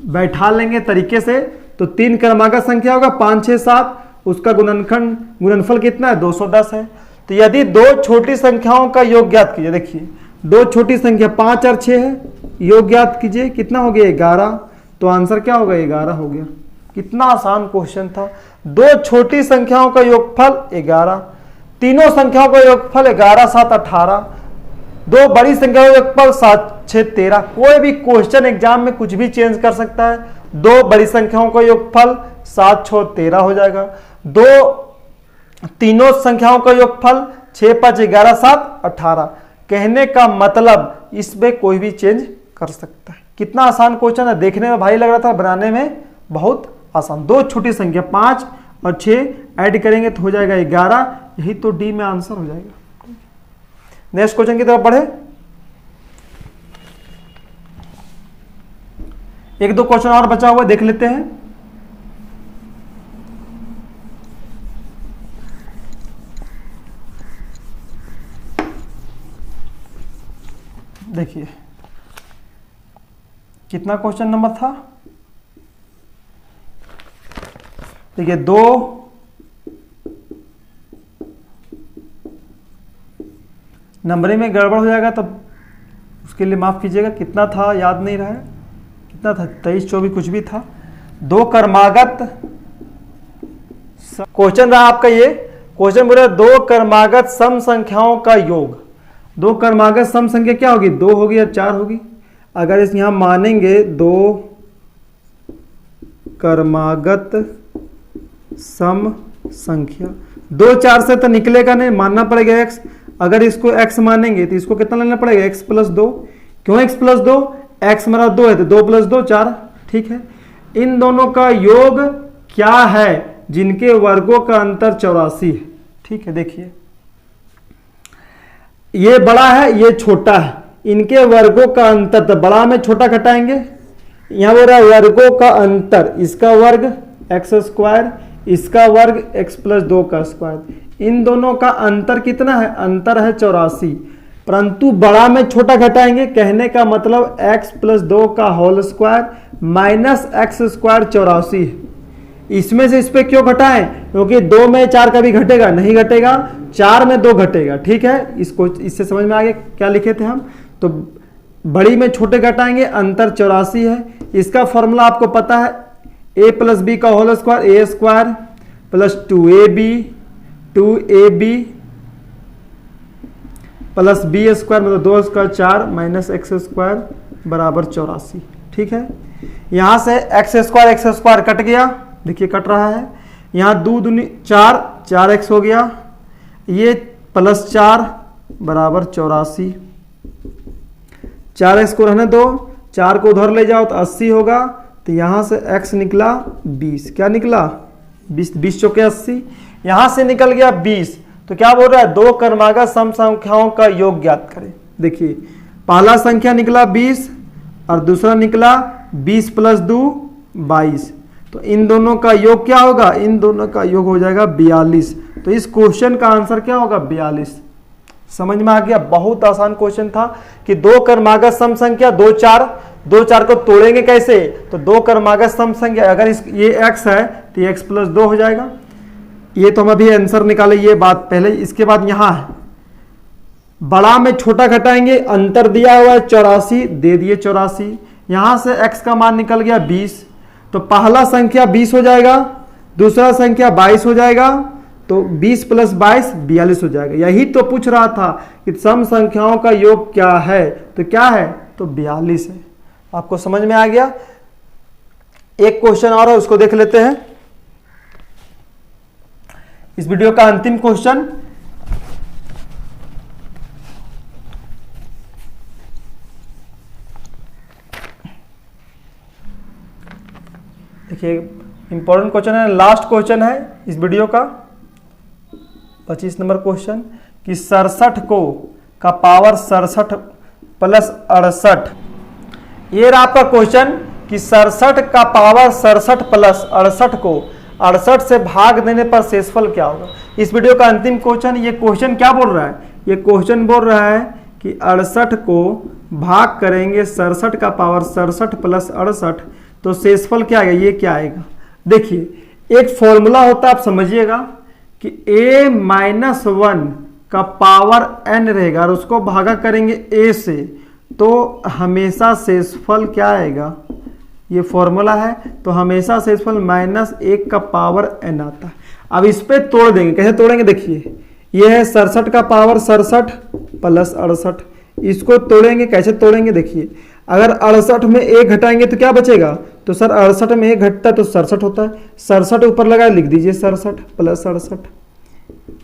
बैठा लेंगे तरीके से, तो 3 क्रमागत संख्या होगा 5 6 7, उसका गुणनफल कितना है 210 है। तो यदि 2 छोटी संख्याओं का योग ज्ञात कीजिए, देखिए 2 छोटी संख्या 5 और 6 है, योग ज्ञात कीजिए कितना हो गया 11, तो आंसर क्या होगा 11 हो गया। कितना आसान क्वेश्चन था। 2 छोटी संख्याओं का योगफल 11, तीनों संख्याओं का योगफल 11 7 18, 2 बड़ी संख्याओं का योगफल 7 6 13। कोई भी क्वेश्चन एग्जाम में कुछ भी चेंज कर सकता है। 2 बड़ी संख्याओं का योगफल 7 6 13 हो जाएगा, 2 तीनों संख्याओं का योगफल 6 5 11 7 18। कहने का मतलब इसमें कोई भी चेंज कर सकता है। कितना आसान क्वेश्चन है, देखने में भारी लग रहा था, बनाने में बहुत आसान। 2 छोटी संख्या 5 और 6 ऐड करेंगे तो हो जाएगा 11, यही तो डी में आंसर हो जाएगा। नेक्स्ट क्वेश्चन की तरफ बढ़े। 1 2 क्वेश्चन और बचा हुआ देख लेते हैं। देखिए कितना क्वेश्चन नंबर था, देखिए 2 नंबरिंग में गड़बड़ हो जाएगा तो उसके लिए माफ कीजिएगा। कितना था याद नहीं रहा है, कितना था 23 24 कुछ भी था। 2 क्रमागत क्वेश्चन रहा आपका, ये क्वेश्चन बोला 2 क्रमागत सम संख्याओं का योग। 2 क्रमागत सम संख्या क्या होगी 2 होगी या 4 होगी। अगर इस यहां मानेंगे 2 क्रमागत सम संख्या, 2 4 से तो निकलेगा नहीं, मानना पड़ेगा x। अगर इसको x मानेंगे तो इसको कितना लेना पड़ेगा x + 2। क्यों x + 2, x मेरा 2 है तो 2 + 2 4, ठीक है। इन दोनों का योग क्या है जिनके वर्गों का अंतर 84 है, ठीक है। देखिए ये बड़ा है ये छोटा है, इनके वर्गों का अंतर, तो बड़ा में छोटा घटाएंगे, यहां बोल रहा है वर्गों का अंतर, इसका वर्ग x², इसका वर्ग x + 2 का स्क्वायर। इन दोनों का अंतर कितना है, अंतर है 84, परंतु बड़ा में छोटा घटाएंगे। कहने का मतलब x + 2 का होल स्क्वायर माइनस x² 84 है। इसमें से इस पे क्यों घटाएं, क्योंकि 2 में 4 कभी घटेगा नहीं, घटेगा 4 में 2 घटेगा, ठीक है। इसको इससे समझ में आ गया क्या लिखे थे हम। तो बड़ी में छोटे घटाएंगे, अंतर 84 है। इसका फॉर्मूला आपको पता है, a + b का whole square a² + 2ab plus b² मतलब 2 स्क्वायर 4 माइनस x² बराबर 84, ठीक है। यहां से x² कट गया, देखिए कट रहा है। यहां 2 दूनी 4, 4x हो गया, ये +4 बराबर 84। 4x को रहने दो, 4 को उधर ले जाओ तो 80 होगा। तो यहां से x निकला 20, क्या निकला 20, 20 चौके 80। यहां से निकल गया 20, तो क्या बोल रहा है 2 क्रमागत सम संख्याओं का योग ज्ञात करें। देखिए पहला संख्या निकला 20 और दूसरा निकला 20 + 2 22, तो इन दोनों का योग क्या होगा, इन दोनों का योग हो जाएगा 42। तो इस क्वेश्चन का आंसर क्या होगा 42। समझ में आ गया, बहुत आसान क्वेश्चन था कि 2 क्रमागत सम संख्या 2 4 को तोड़ेंगे कैसे, तो 2 क्रमागत सम संख्या अगर ये x है तो ये x + 2 हो जाएगा। ये तो हम अभी आंसर निकाले, ये बात पहले। इसके बाद यहां है बड़ा में छोटा घटाएंगे, अंतर दिया हुआ है 84, दे दिए 84। यहां से x का मान निकल गया 20, तो पहला संख्या 20 हो जाएगा, दूसरा संख्या 22 हो जाएगा, तो 20 + 22 42 हो जाएगा। यही तो पूछ रहा था कि सम संख्याओं का योग क्या है, तो क्या है तो 42 है। आपको समझ में आ गया। एक क्वेश्चन और है, उसको देख लेते हैं। इस वीडियो का अंतिम क्वेश्चन, देखिए इंपॉर्टेंट क्वेश्चन है, लास्ट क्वेश्चन है इस वीडियो का, 25 नंबर क्वेश्चन कि 67 को का पावर 67 प्लस 68, ये रहा आपका क्वेश्चन कि 67 का पावर 67 प्लस 68 को 68 से भाग देने पर शेषफल क्या होगा। इस वीडियो का अंतिम क्वेश्चन, ये क्वेश्चन क्या बोल रहा है, ये क्वेश्चन बोल रहा है कि 68 को भाग करेंगे 67 का पावर 67 प्लस 68 तो शेषफल क्या आएगा, ये क्या आएगा। देखिए एक फॉर्मूला होता है, आप समझिएगा कि a-1 का पावर n रहेगा और उसको भागा करेंगे a से तो हमेशा शेषफल क्या आएगा, ये फॉर्मूला है, तो हमेशा शेषफल -1 का पावर n आता है। अब इस पे तोड़ देंगे, कैसे तोड़ेंगे, देखिए ये है 67 का पावर 67 प्लस 68, इसको तोड़ेंगे, कैसे तोड़ेंगे, देखिए अगर 68 में 1 घटाएंगे तो क्या बचेगा, तो सर 68 में 1 घटता है तो 67 होता है, 67 ऊपर लगा लिख दीजिए 67 प्लस 68,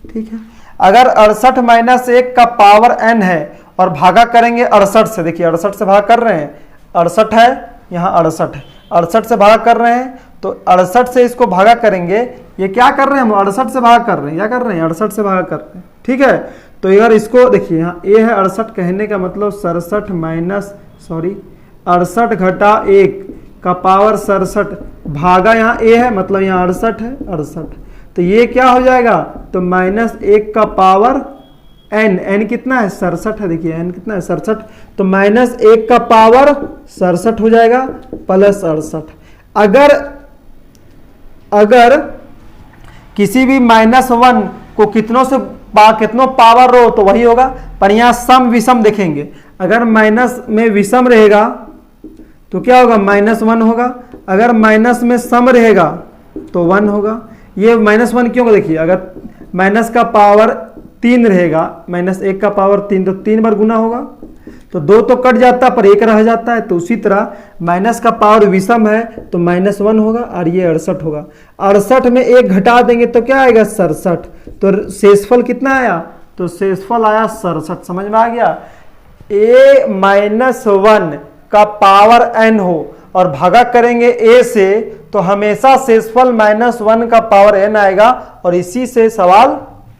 ठीक है। अगर 68 माइनस 1 का पावर n है और भागा करेंगे 68 से, देखिए 68 से भाग कर रहे हैं, 68 है यहाँ 68 है, 68 से भागा कर रहे हैं तो 68 से इसको भागा करेंगे, ये क्या कर रहे हैं हम 68 से भागा कर रहे हैं, क्या कर रहे हैं 68 से भागा कर रहे हैं, ठीक है। तो अगर इसको देखिए यहाँ a है 68, कहने का मतलब 67 माइनस 68 घटा 1 का पावर 67 भागा यहाँ a है, मतलब यहाँ 68 है 68, तो ये क्या हो जाएगा, तो -1 का पावर n कितना है 67 है, देखिए n कितना है 67, तो -1 का पावर 67 हो जाएगा प्लस 68। अगर किसी भी -1 को कितनों पावर रो तो वही होगा, पर यहाँ सम विषम देखेंगे, अगर माइनस में विषम रहेगा तो क्या होगा -1 होगा, अगर माइनस में सम रहेगा तो 1 होगा। ये -1 क्यों, देखिए अगर माइनस का पावर 3 रहेगा, -1 का पावर 3 तो 3 बार गुना होगा, तो 2 तो कट जाता है पर 1 रह जाता है, तो उसी तरह माइनस का पावर विषम है तो -1 होगा और ये 68 होगा। 68 में 1 घटा देंगे तो क्या आएगा 67, तो शेषफल कितना आया, तो शेषफल आया 67। समझ में आ गया, a-1 का पावर n हो और भागा करेंगे a से तो हमेशा शेषफल -1 का पावर n आएगा और इसी से सवाल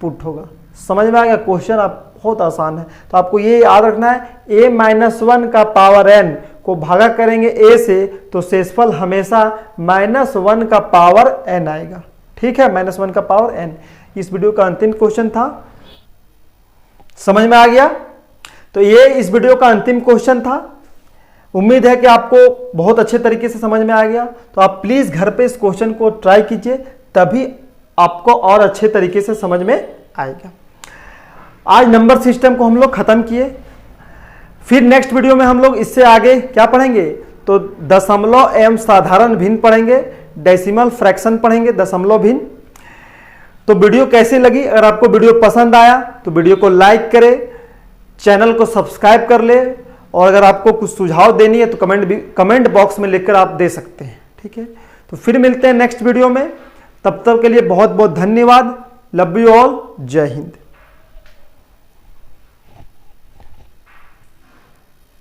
पुट होगा। समझ में आ गया, क्वेश्चन आप बहुत आसान है, तो आपको ये याद रखना है a-1 का पावर n को भागा करेंगे a से तो शेषफल हमेशा -1 का पावर n आएगा, ठीक है, -1 का पावर n। इस वीडियो का अंतिम क्वेश्चन था, समझ में आ गया, तो ये इस वीडियो का अंतिम क्वेश्चन था। उम्मीद है कि आपको बहुत अच्छे तरीके से समझ में आ गया, तो आप प्लीज घर पे इस क्वेश्चन को ट्राई कीजिए, तभी आपको और अच्छे तरीके से समझ में आएगा। आज नंबर सिस्टम को हम लोग खत्म किए, फिर नेक्स्ट वीडियो में हम लोग इससे आगे क्या पढ़ेंगे, तो दशमलव एवं साधारण भिन्न पढ़ेंगे, डेसिमल फ्रैक्शन पढ़ेंगे, दशमलव भिन्न। तो वीडियो कैसी लगी, अगर आपको वीडियो पसंद आया तो वीडियो को लाइक करें, चैनल को सब्सक्राइब कर ले, और अगर आपको कुछ सुझाव देनी है तो कमेंट बॉक्स में लिखकर आप दे सकते हैं, ठीक है। तो फिर मिलते हैं नेक्स्ट वीडियो में, तब तक के लिए बहुत बहुत धन्यवाद। लव यू ऑल, जय हिंद।